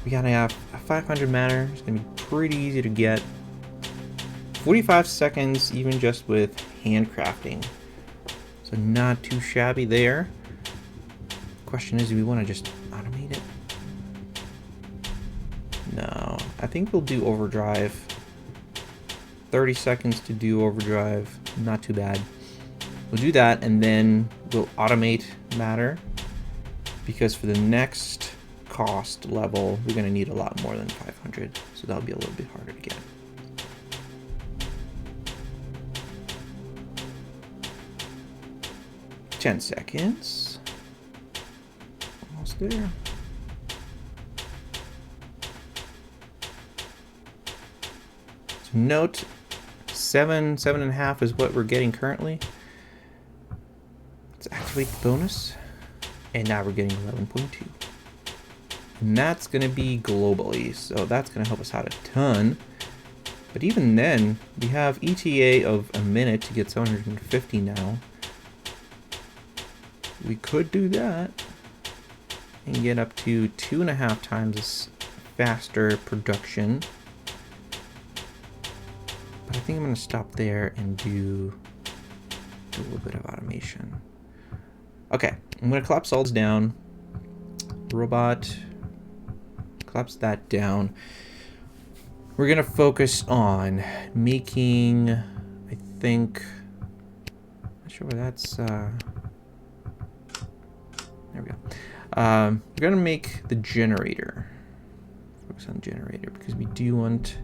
We gotta have 500 matter. It's going to be pretty easy to get. 45 seconds even just with handcrafting. So not too shabby there. question is, do we want to just automate it? No, I think we'll do overdrive. 30 seconds to do overdrive, not too bad. We'll do that, and then we'll automate matter, because for the next cost level, we're going to need a lot more than 500, so that'll be a little bit harder to get. Ten seconds. Almost there. So note, 7.5 is what we're getting currently. Let's activate the bonus. And now we're getting 11.2. And that's going to be globally, so that's going to help us out a ton. But even then, we have ETA of a minute to get 750 now. We could do that and get up to 2.5 times as faster production. But I think I'm going to stop there and do a little bit of automation. Okay, I'm going to collapse all this down. Robot, collapse that down. We're going to focus on making, I think, not sure where that's, there we go. We're going to make the generator. Focus on generator because we do want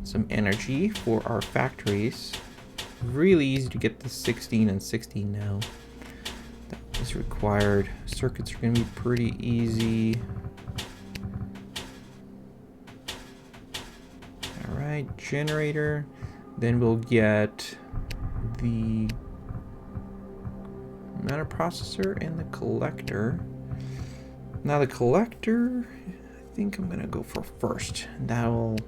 some energy for our factories. Really easy to get the 16 and 16 now. That is required. Circuits are going to be pretty easy. Alright, generator. Then we'll get the matter processor and the collector. Now the collector, I think I'm gonna go for first. That'll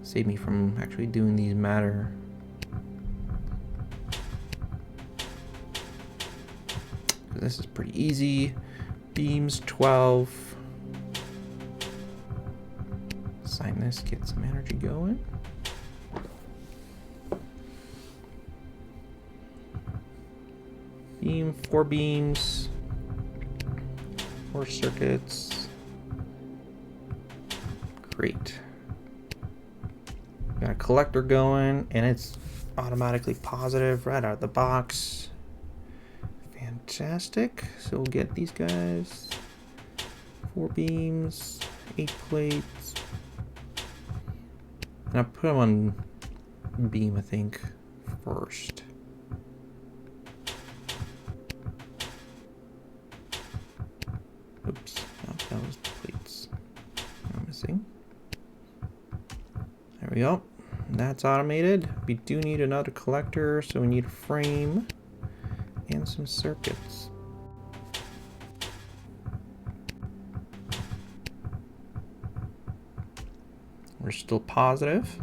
save me from actually doing these matter. This is pretty easy. Beams 12. Sign this, get some energy going. Beam, 4 beams, 4 circuits. Great. Got a collector going, and it's automatically positive right out of the box. Fantastic. So we'll get these guys. 4 beams, 8 plates. And I'll put them on beam, I think, first. Oops, no, that was the plates I'm missing. There we go. That's automated. We do need another collector, so we need a frame and some circuits. We're still positive.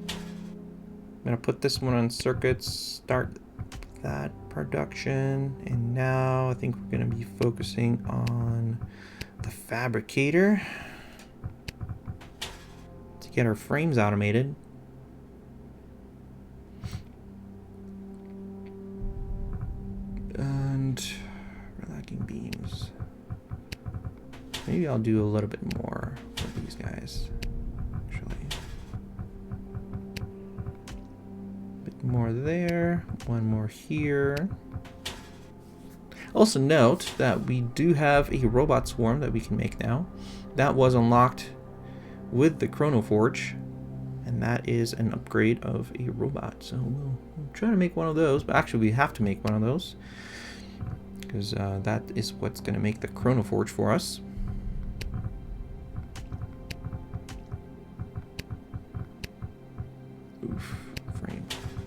I'm gonna put this one on circuits, start that production, and now I think we're gonna be focusing on the fabricator to get our frames automated. And we're lacking beams. Maybe I'll do a little bit more for these guys. More there, one more here. Also note that we do have a robot swarm that we can make now. That was unlocked with the Chronoforge, and that is an upgrade of a robot. So we'll try to make one of those, but actually we have to make one of those because that is what's going to make the Chronoforge for us. Oof,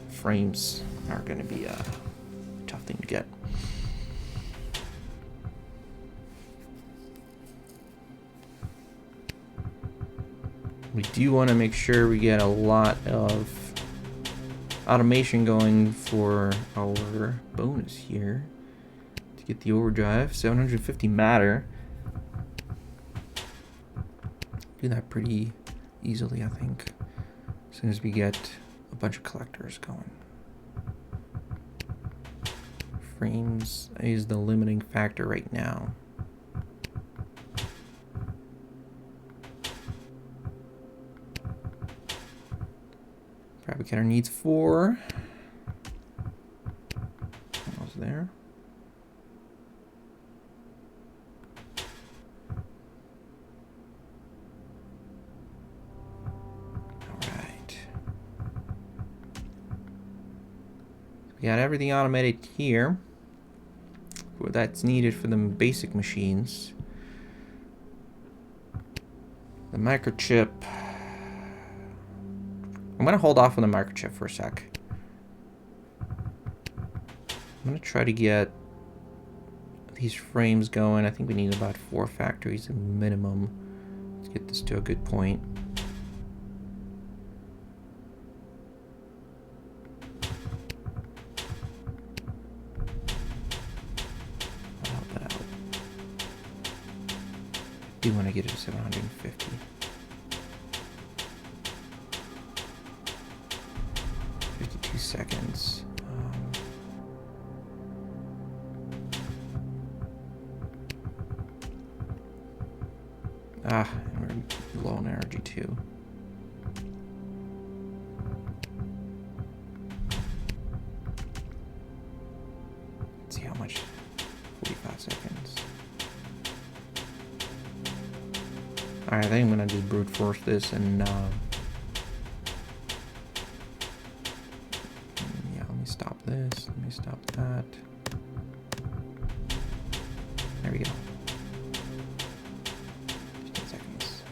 frames are going to be a tough thing to get. We do want to make sure we get a lot of automation going for our bonus here to get the overdrive. 750 matter. Do that pretty easily, I think, as soon as we get a bunch of collectors going. frames is the limiting factor right now? Fabricator needs 4. Almost there. Alright. We got everything automated here. That's needed for the basic machines. The microchip. I'm gonna hold off on the microchip for a sec. I'm gonna try to get these frames going. I think we need about 4 factories minimum to get this to a good point. I'll help that out. I do want to get it to 750. 52 seconds. And we're low on energy too. Let's see how much. 45 seconds. Alright, I think I'm gonna just brute force this and yeah, let me stop this. Let me stop that. There we go. 15 seconds.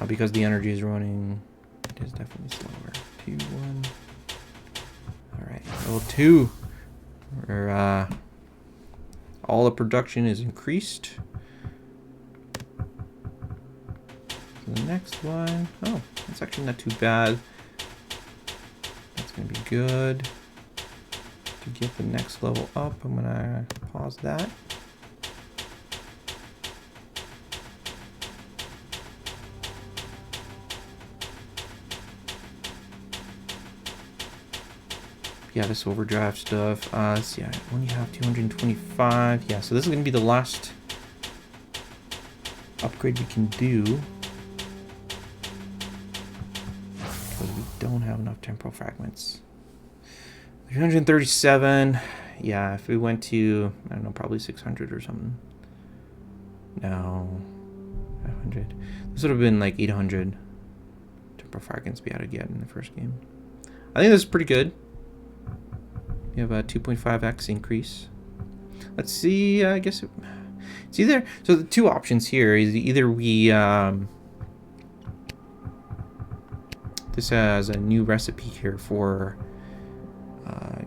Because the energy is running, it is definitely slower. 2, 1. Alright, level 2. Where all the production is increased. So the next one, oh, that's actually not too bad. That's gonna be good. To get the next level up, I'm gonna pause that. Yeah, this overdrive stuff. Let's see, I only have 225. Yeah, so this is going to be the last upgrade we can do. Because we don't have enough temporal fragments. 337. Yeah, if we went to, I don't know, probably 600 or something. No. 500. This would have been like 800 temporal fragments we had to get in the first game. I think this is pretty good. We have a 2.5x increase. Let's see, I guess it's either, so the two options here is either we, this has a new recipe here for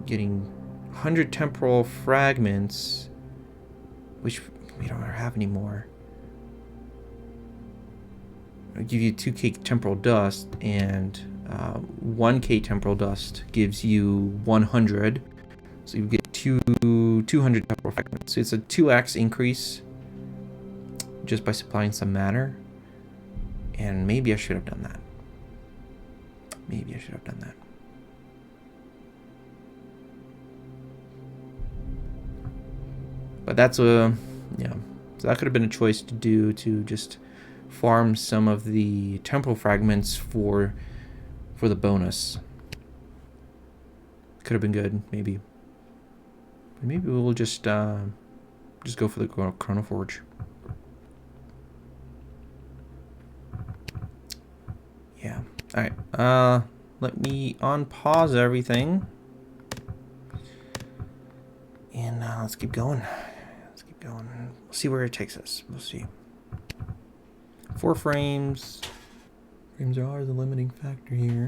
getting 100 temporal fragments, which we don't have anymore. It'll give you 2k temporal dust, and 1k temporal dust gives you 100. So you get 200 temporal fragments. So it's a 2x increase just by supplying some matter. And maybe I should have done that. Maybe I should have done that. But that's a, yeah. So that could have been a choice to do, to just farm some of the temporal fragments for the bonus. Could have been good, maybe. Maybe we'll just go for the Chronoforge. Yeah. All right. Let me unpause everything, and let's keep going. Let's keep going. We'll see where it takes us. We'll see. 4 frames. Frames are the limiting factor here.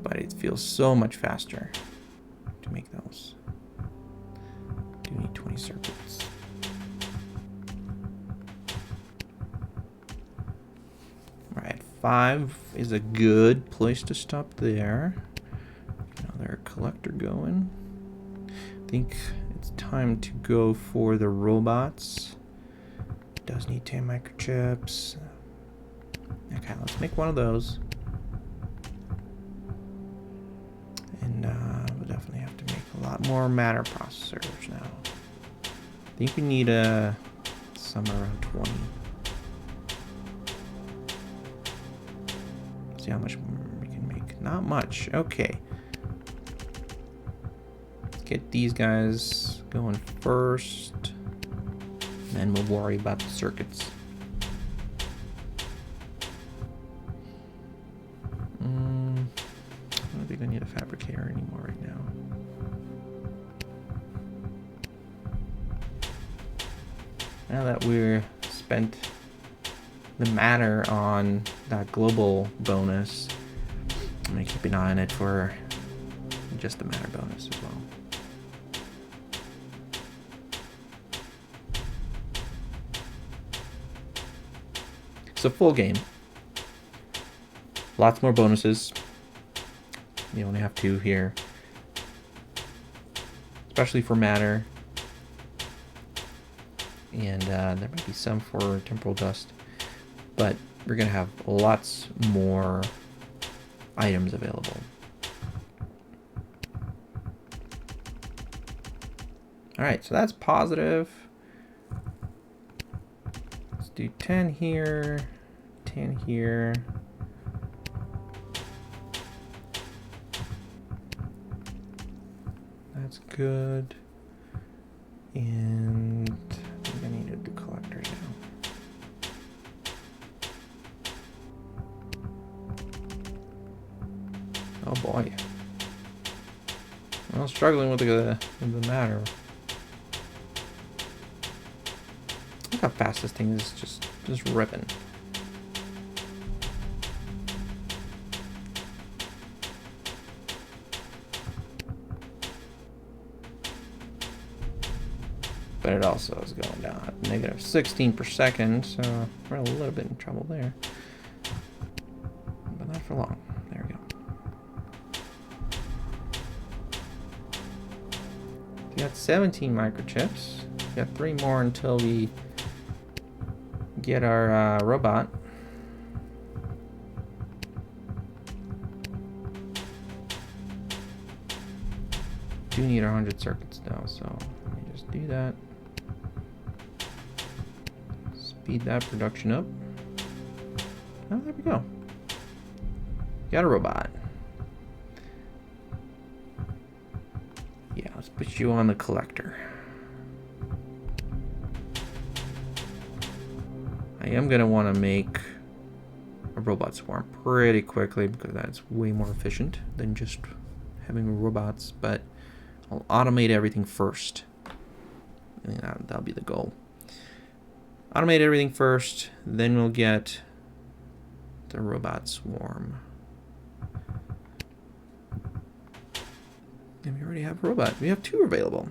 But it feels so much faster to make those. Do need 20 circuits. All right, 5 is a good place to stop there. Another collector going. I think it's time to go for the robots. Does need 10 microchips. Okay, let's make one of those. And we'll definitely have to make a lot more matter processors now. I think we need somewhere around 20. See how much we can make. Not much. Okay. Let's get these guys going first. Then we'll worry about the circuits. I don't think I need a fabricator anymore right now. Now that we're spent the matter on that global bonus, I'm gonna keep an eye on it for just the matter bonus as well. It's a full game. Lots more bonuses. You only have 2 here. Especially for matter. And there might be some for temporal dust. But we're going to have lots more items available. Alright, so that's positive. Let's do 10 here, 10 here. That's good. And I think I need to do collectors now. Oh boy. I'm struggling with the matter. Look how fast this thing is just ripping. But it also is going down at negative 16 per second, so we're a little bit in trouble there. But not for long. There we go. We got 17 microchips. We got 3 more until we get our robot. Do need 100 circuits though, so let me just do that. Speed that production up. Oh, there we go. Got a robot. Yeah, let's put you on the collector. I am going to want to make a robot swarm pretty quickly because that's way more efficient than just having robots, but I'll automate everything first. And that'll be the goal. Automate everything first, then we'll get the robot swarm. And we already have a robot. We have 2 available.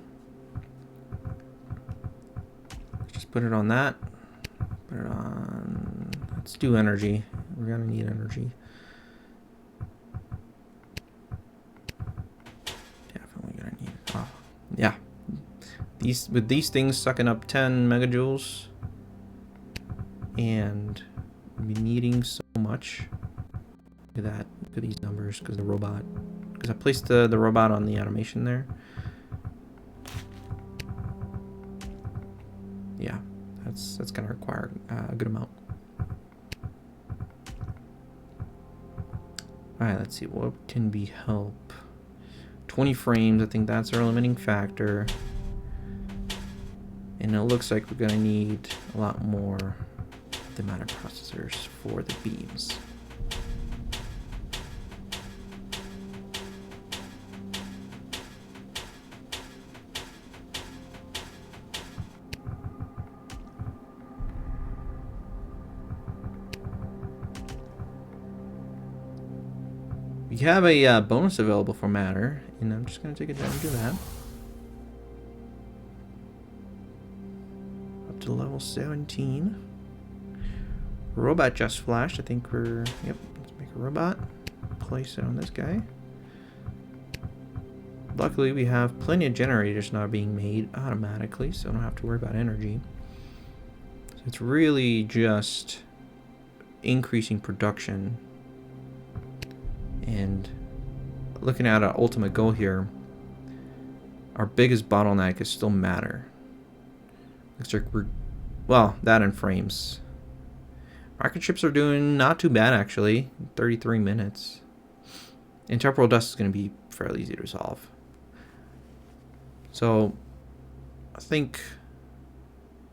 Let's just put it on that. Put it on. Let's do energy. We're gonna need energy. Definitely gonna need. Oh, yeah. With these things sucking up 10 megajoules, and we'll be needing so much. Look at that. Look at these numbers because the robot. Because I placed the robot on the automation there. Yeah, that's going to require a good amount. All right, let's see. What can we help? 20 frames. I think that's our limiting factor. And it looks like we're going to need a lot more of the matter processors for the beams. We have a bonus available for matter, and I'm just going to take advantage of that. Up to level 17. Robot just flashed. I think we're... Yep, let's make a robot. Place it on this guy. Luckily, we have plenty of generators now being made automatically, so I don't have to worry about energy. So it's really just increasing production. And looking at our ultimate goal here, our biggest bottleneck is still matter. Looks like we're... Well, that and frames. Microchips are doing not too bad, actually. 33 minutes. And temporal dust is going to be fairly easy to solve. So, I think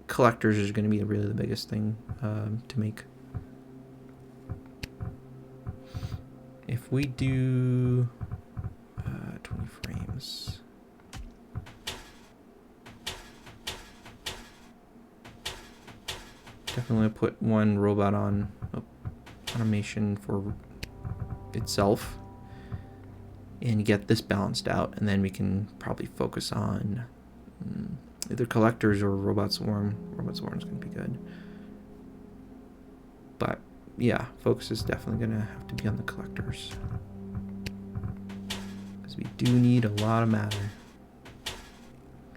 collectors is going to be really the biggest thing to make. If we do 20 frames... Definitely put one robot on automation for itself and get this balanced out, and then we can probably focus on either collectors or robot swarm. Robot swarm is going to be good, but yeah, focus is definitely going to have to be on the collectors because we do need a lot of matter.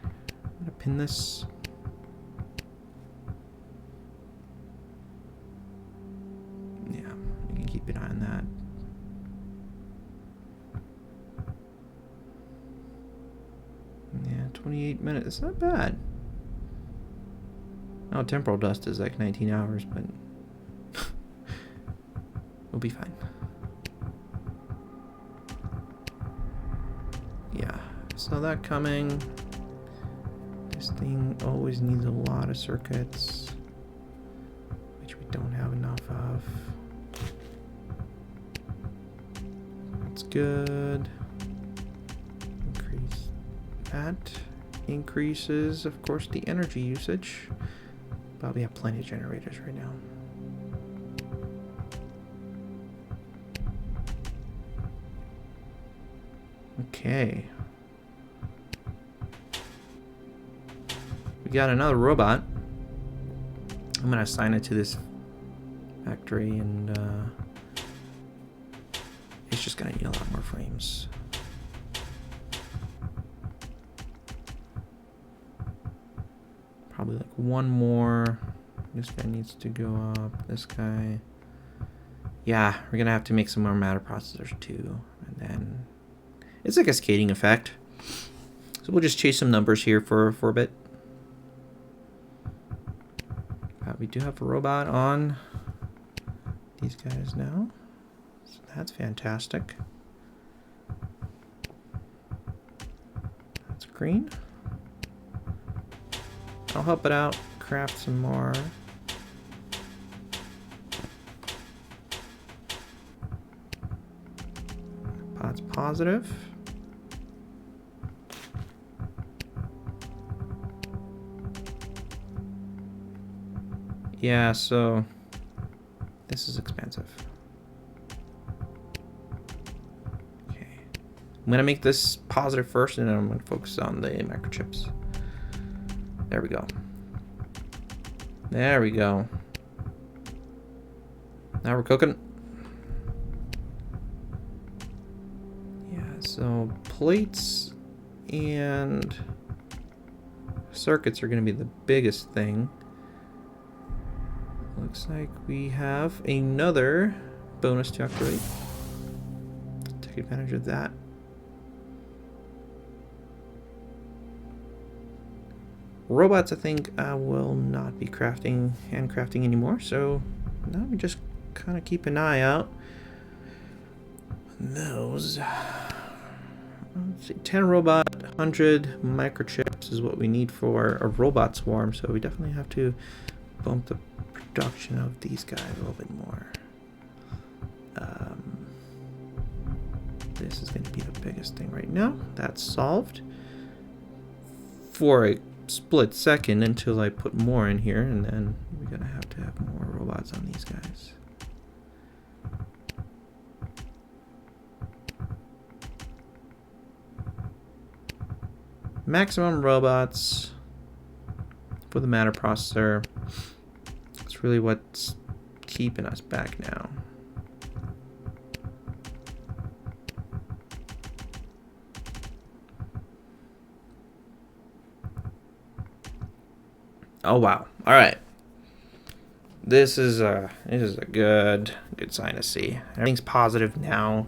I'm going to pin this. Keep an eye on that. Yeah, 28 minutes. It's not bad. Oh, temporal dust is like 19 hours, but we'll be fine. Yeah, saw that coming. This thing always needs a lot of circuits, which we don't have enough of. Good. Increase that. Increases, of course, the energy usage. But we have plenty of generators right now. Okay. We got another robot. I'm going to assign it to this factory and... it's just going to need a lot more frames. Probably like one more. This guy needs to go up. This guy. Yeah, we're going to have to make some more matter processors too. And then it's like a cascading effect. So we'll just chase some numbers here for a bit. We do have a robot on these guys now. That's fantastic. That's green. I'll help it out, craft some more. That's positive. Yeah, so this is expensive. I'm going to make this positive first, and then I'm going to focus on the microchips. There we go. There we go. Now we're cooking. Yeah, so plates and circuits are going to be the biggest thing. Looks like we have another bonus to activate. Take advantage of that. Robots, I think, will not be handcrafting anymore, so now we just kind of keep an eye out on those. Let's see, 10 robot, 100 microchips is what we need for a robot swarm, so we definitely have to bump the production of these guys a little bit more. This is going to be the biggest thing right now. That's solved. For a split second until I put more in here, and then we're gonna have to have more robots on these guys. Maximum robots for the matter processor. It's really what's keeping us back now? Oh wow! All right, this is a good sign to see. Everything's positive now.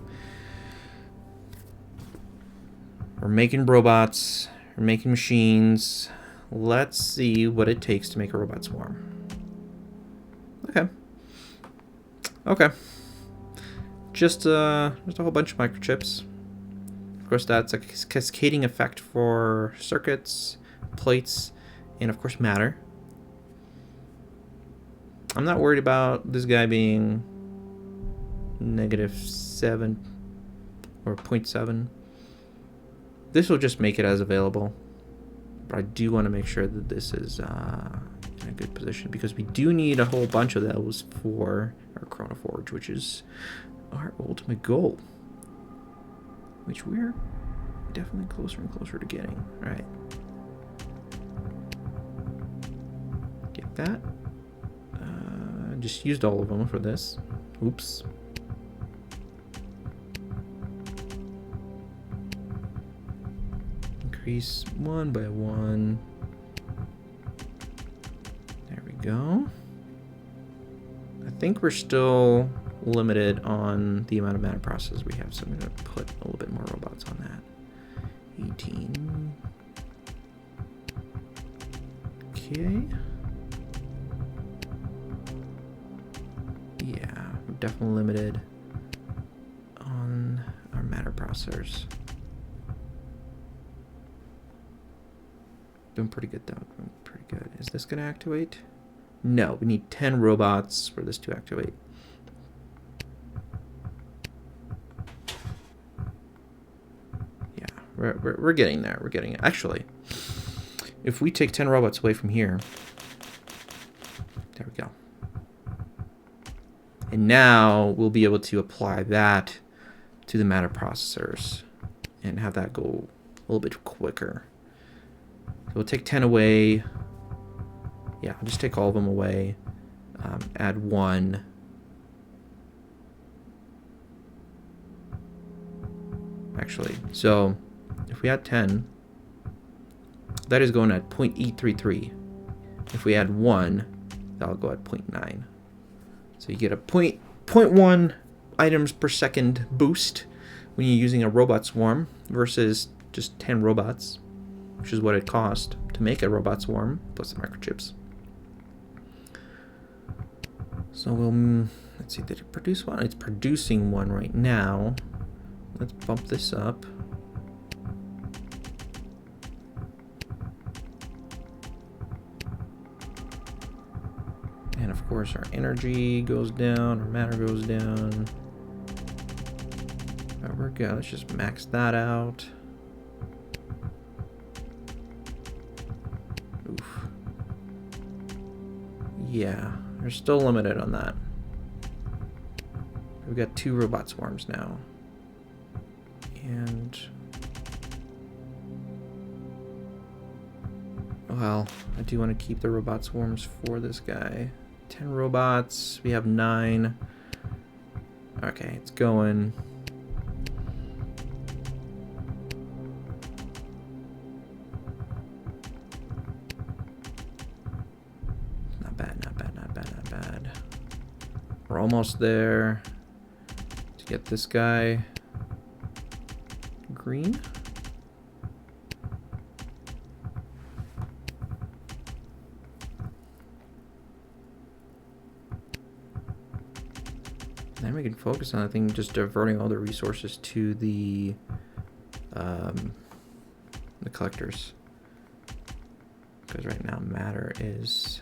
We're making robots. We're making machines. Let's see what it takes to make a robot swarm. Okay. Okay. Just a whole bunch of microchips. Of course, that's a cascading effect for circuits, plates, and of course matter. I'm not worried about this guy being -7 or 0.7. This will just make it as available. But I do want to make sure that this is in a good position, because we do need a whole bunch of those for our Chronoforge, which is our ultimate goal, which we're definitely closer and closer to getting. All right. Get that. Just used all of them for this. Oops. Increase 1 by 1. There we go. I think we're still limited on the amount of matter processors we have, so I'm going to put a little bit more robots on that. 18. Okay. Yeah, we're definitely limited on our matter processors. Doing pretty good though. Doing pretty good. Is this gonna activate? No, we need 10 robots for this to activate. Yeah, we're getting there. We're getting it. Actually, if we take 10 robots away from here, there we go. And now we'll be able to apply that to the matter processors and have that go a little bit quicker. So we'll take 10 away. Yeah, I'll just take all of them away. Add 1. Actually, so if we add 10, that is going at 0.833. If we add 1, that'll go at 0.9. So you get a 0.1 items per second boost when you're using a robot swarm versus just 10 robots, which is what it cost to make a robot swarm, plus the microchips. So we'll, let's see, did it produce one? It's producing one right now. Let's bump this up. And of course our energy goes down, our matter goes down. There we go, let's just max that out. Oof. Yeah, we're still limited on that. We've got 2 robot swarms now. And well, I do want to keep the robot swarms for this guy. 10 robots, we have 9. Okay, it's going. Not bad, not bad, not bad, not bad. We're almost there to get this guy green. Then we can focus on, I think, just diverting all the resources to the collectors, because right now matter is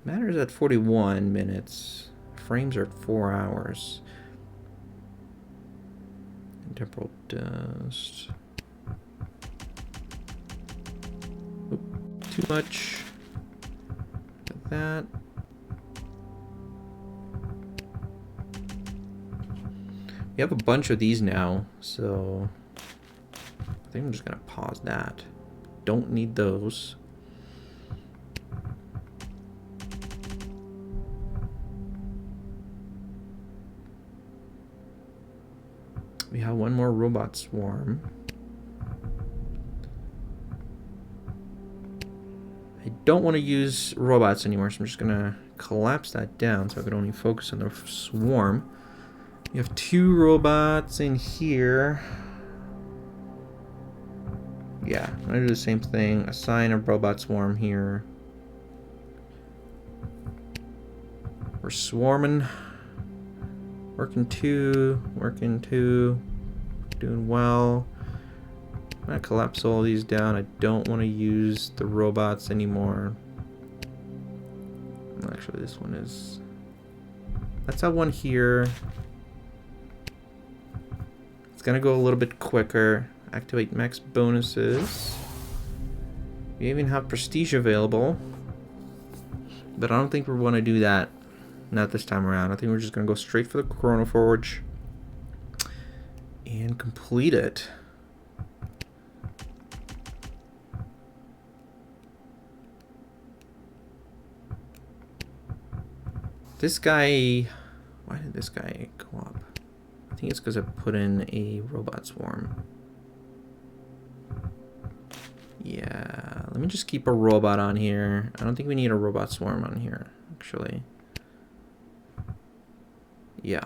at 41 minutes. Frames are at 4 hours. And temporal dust. Oop, too much. Like that. We have a bunch of these now, so I think I'm just gonna pause that. Don't need those. We have one more robot swarm. I don't want to use robots anymore, so I'm just gonna collapse that down so I can only focus on the swarm. You have 2 robots in here. Yeah, I'm gonna do the same thing. Assign a robot swarm here. We're swarming. Working 2. Working 2. Doing well. I'm gonna collapse all these down. I don't want to use the robots anymore. Actually, this one is... Let's have one here. It's gonna go a little bit quicker. Activate max bonuses. We even have prestige available. But I don't think we want to do that. Not this time around. I think we're just gonna go straight for the Chronoforge. And complete it. This guy... Why did this guy go up? I think it's because I put in a robot swarm. Yeah, let me just keep a robot on here. I don't think we need a robot swarm on here, actually. Yeah.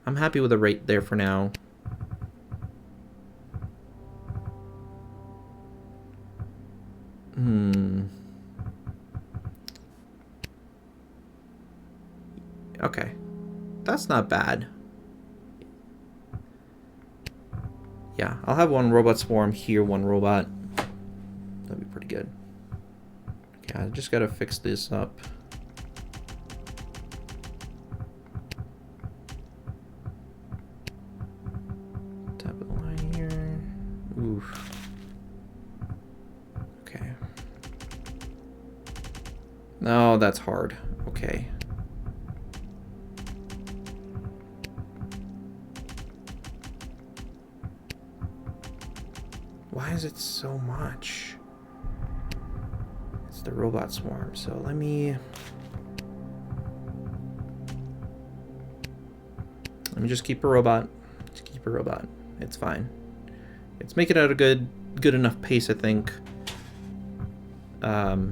I'm happy with the rate there for now. Okay. That's not bad. Yeah, I'll have one robot swarm here, one robot. That'd be pretty good. Okay, I just gotta fix this up. Top of the line here. Oof. Okay. No, that's hard. Okay. Why is it so much? It's the robot swarm, so let me just keep a robot. Just keep a robot. It's fine. It's making it at a good enough pace, I think. Yeah.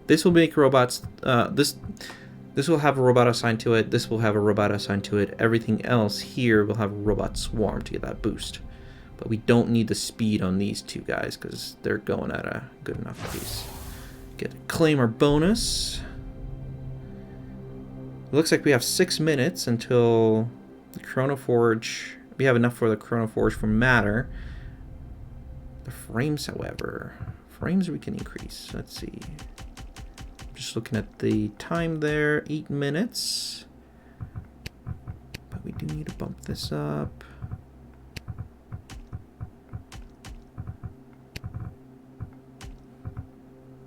This will make robots this will have a robot assigned to it. This will have a robot assigned to it. Everything else here will have a robot swarm to get that boost. But we don't need the speed on these 2 guys because they're going at a good enough pace. Claim our bonus. It looks like we have 6 minutes until the Chronoforge. We have enough for the Chronoforge for matter. The frames, however. Frames we can increase. Let's see. Just looking at the time there, 8 minutes. But we do need to bump this up.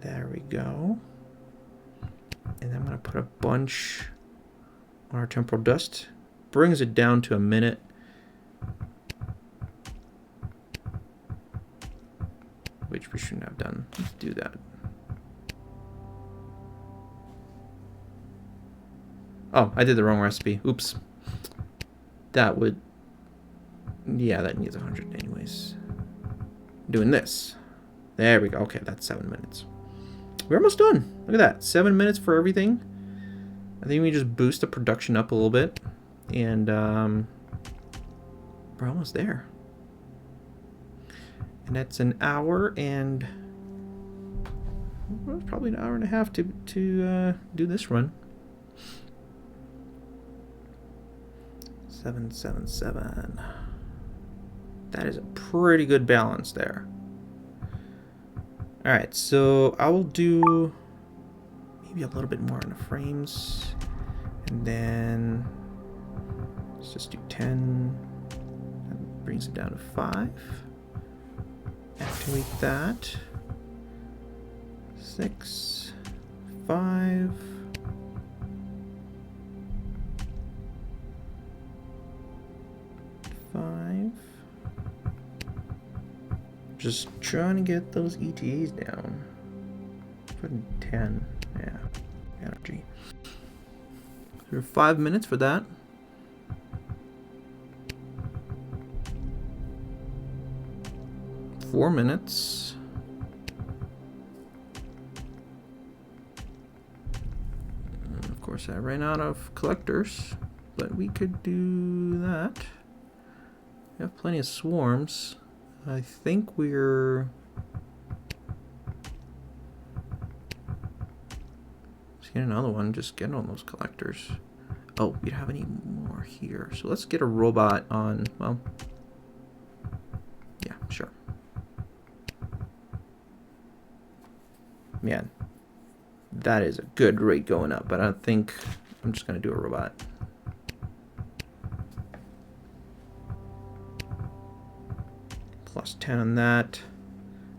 There we go. And I'm going to put a bunch on our temporal dust. Brings it down to a minute. Which we shouldn't have done. Let's do that. Oh, I did the wrong recipe. Oops. That would... Yeah, that needs 100 anyways. Doing this. There we go. Okay, that's 7 minutes. We're almost done. Look at that. 7 minutes for everything. I think we just boost the production up a little bit. And, we're almost there. And that's an hour and... Well, probably an hour and a half to do this run. 777. That is a pretty good balance there. Alright, so I will do maybe a little bit more on the frames. And then let's just do 10. That brings it down to 5. Activate that. 6, 5. Just trying to get those ETAs down. Putting 10. Yeah. Energy. There are 5 minutes for that. Four minutes. And of course, I ran out of collectors, but we could do that. We have plenty of swarms. I think we're... Let's get another one. Just get on those collectors. Oh, we don't have any more here. So let's get a robot on... Well... Yeah, sure. Man, that is a good rate going up, but I think I'm just going to do a robot. Plus 10 on that.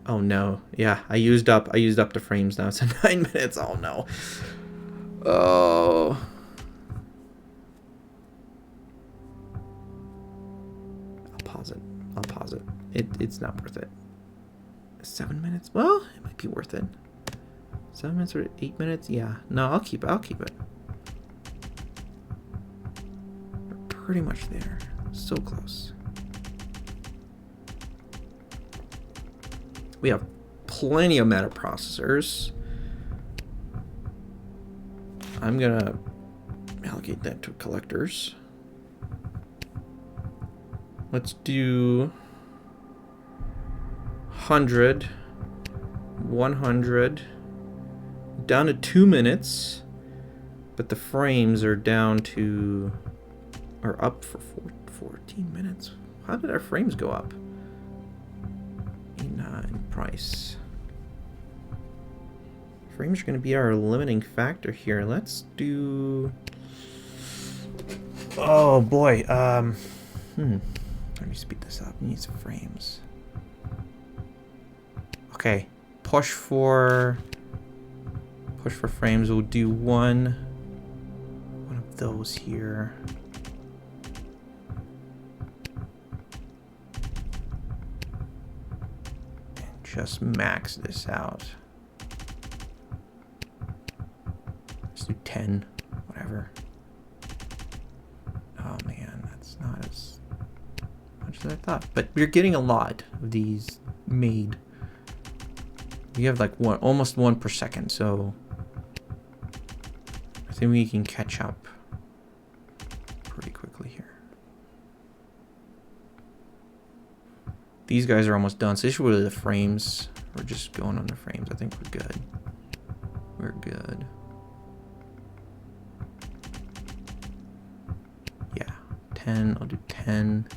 Oh no. Yeah, I used up the frames now. It's 9 minutes. Oh no. Oh. I'll pause it. It's not worth it. 7 minutes? Well, it might be worth it. 7 minutes or 8 minutes? Yeah. No, I'll keep it. We're pretty much there. So close. We have plenty of meta processors. I'm gonna allocate that to collectors. Let's do 100, 100, down to 2 minutes, but the frames are down to, are up for 14 minutes. How did our frames go up? 89 price. Frames are going to be our limiting factor here. Let's do... Oh boy. Let me speed this up. We need some frames. Okay. Push for frames. We'll do one of those here. And just max this out. Let's do 10, whatever. Oh man, that's not as much as I thought. But we're getting a lot of these made. We have like almost one per second, so I think we can catch up pretty quickly here. These guys are almost done, so this is really the frames. We're just going on the frames. I think we're good. We're good. Yeah, 10. I'll do 10.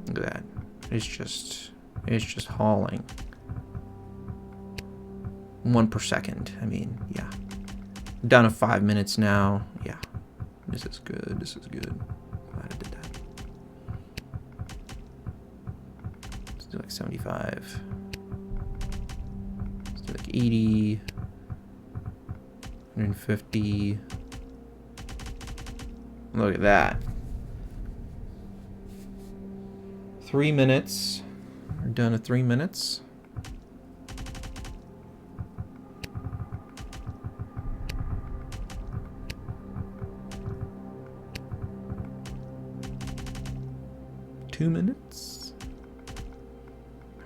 Look at that. It's just hauling. 1 per second. I mean, yeah. Down to 5 minutes now. Yeah. This is good. This is good. Glad I did that. Let's do like 75. Let's do like 80. 150. Look at that. 3 minutes. We're done to 3 minutes. Two minutes.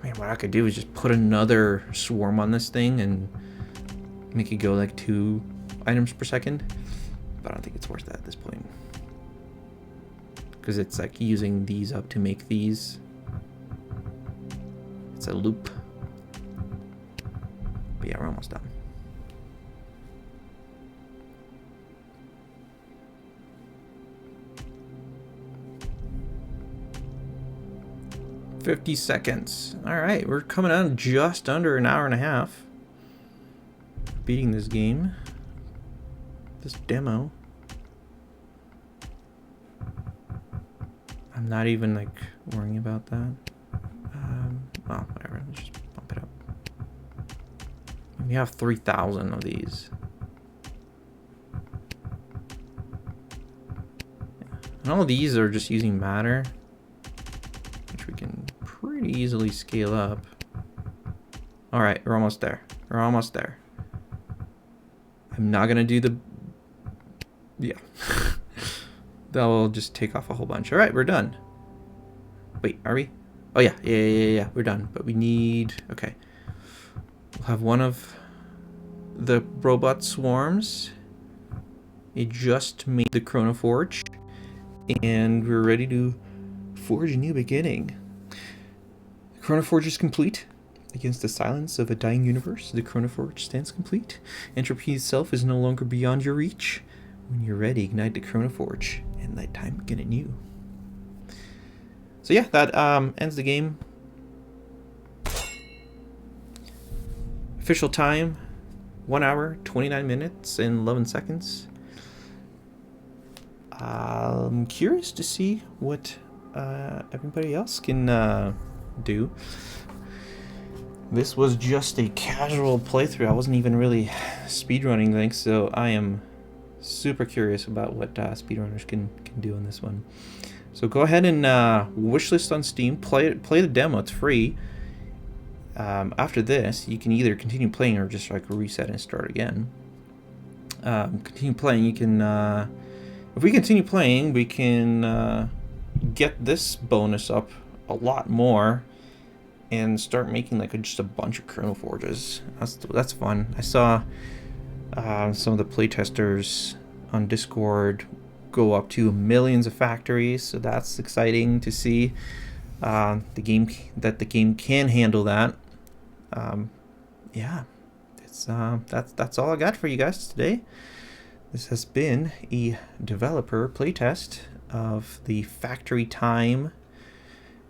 I mean, what I could do is just put another swarm on this thing and make it go like 2 items per second. But I don't think it's worth that at this point. Because it's like using these up to make these. It's a loop. But yeah, we're almost done. $50 seconds. Alright, we're coming on just under an hour and a half. Beating this game. This demo. I'm not even like worrying about that. Well, whatever. Let's just bump it up. We have 3,000 of these. And all of these are just using matter, which we can pretty easily scale up. All right, we're almost there. We're almost there. I'm not gonna do Yeah. That will just take off a whole bunch. All right, we're done. Wait, are we? Oh, yeah, we're done. But we need... Okay. We'll have one of the robot swarms. It just made the Chronoforge. And we're ready to forge a new beginning. The Chronoforge is complete. Against the silence of a dying universe, the Chronoforge stands complete. Entropy itself is no longer beyond your reach. When you're ready, ignite the Chronoforge and let time begin anew. So yeah, that ends the game. Official time, 1 hour, 29 minutes, and 11 seconds. I'm curious to see what everybody else can do. This was just a casual playthrough. I wasn't even really speedrunning things, so I am super curious about what speedrunners can do in this one. So go ahead and wishlist on Steam. Play the demo. It's free. After this, you can either continue playing or just like reset and start again. Continue playing. You can, if we continue playing, we can get this bonus up a lot more and start making like just a bunch of Chronoforges. That's fun. I saw some of the playtesters on Discord go up to millions of factories, so that's exciting to see. The game can handle that. Yeah, it's that's all I got for you guys today. This has been a developer playtest of the Factory Time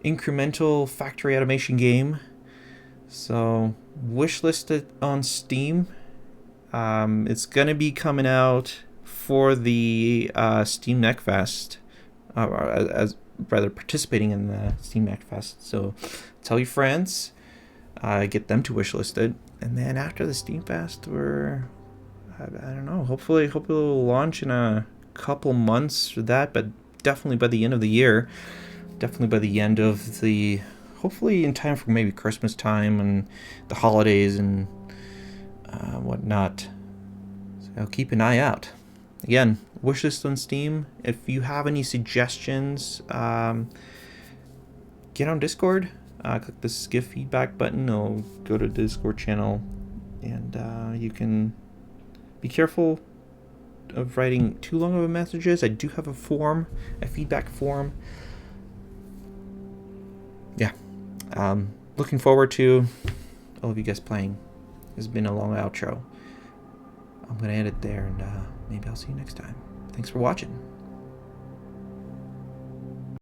incremental factory automation game. So wishlist it on Steam. It's gonna be coming out for the Steam Neck Fest, as rather participating in the Steam Neck Fest. So tell your friends, get them to wishlist it, and then after the Steam Fest, I don't know. Hopefully it'll launch in a couple months for that, but definitely by the end of the year. Definitely by the end of the, hopefully in time for maybe Christmas time and the holidays and whatnot. So keep an eye out. Again, wishlist on Steam. If you have any suggestions, get on Discord. Click the give feedback button. Or go to the Discord channel, and you can be careful of writing too long of messages. I do have a form, a feedback form. Yeah, looking forward to all of you guys playing. This has been a long outro. I'm going to end it there, and maybe I'll see you next time. Thanks for watching.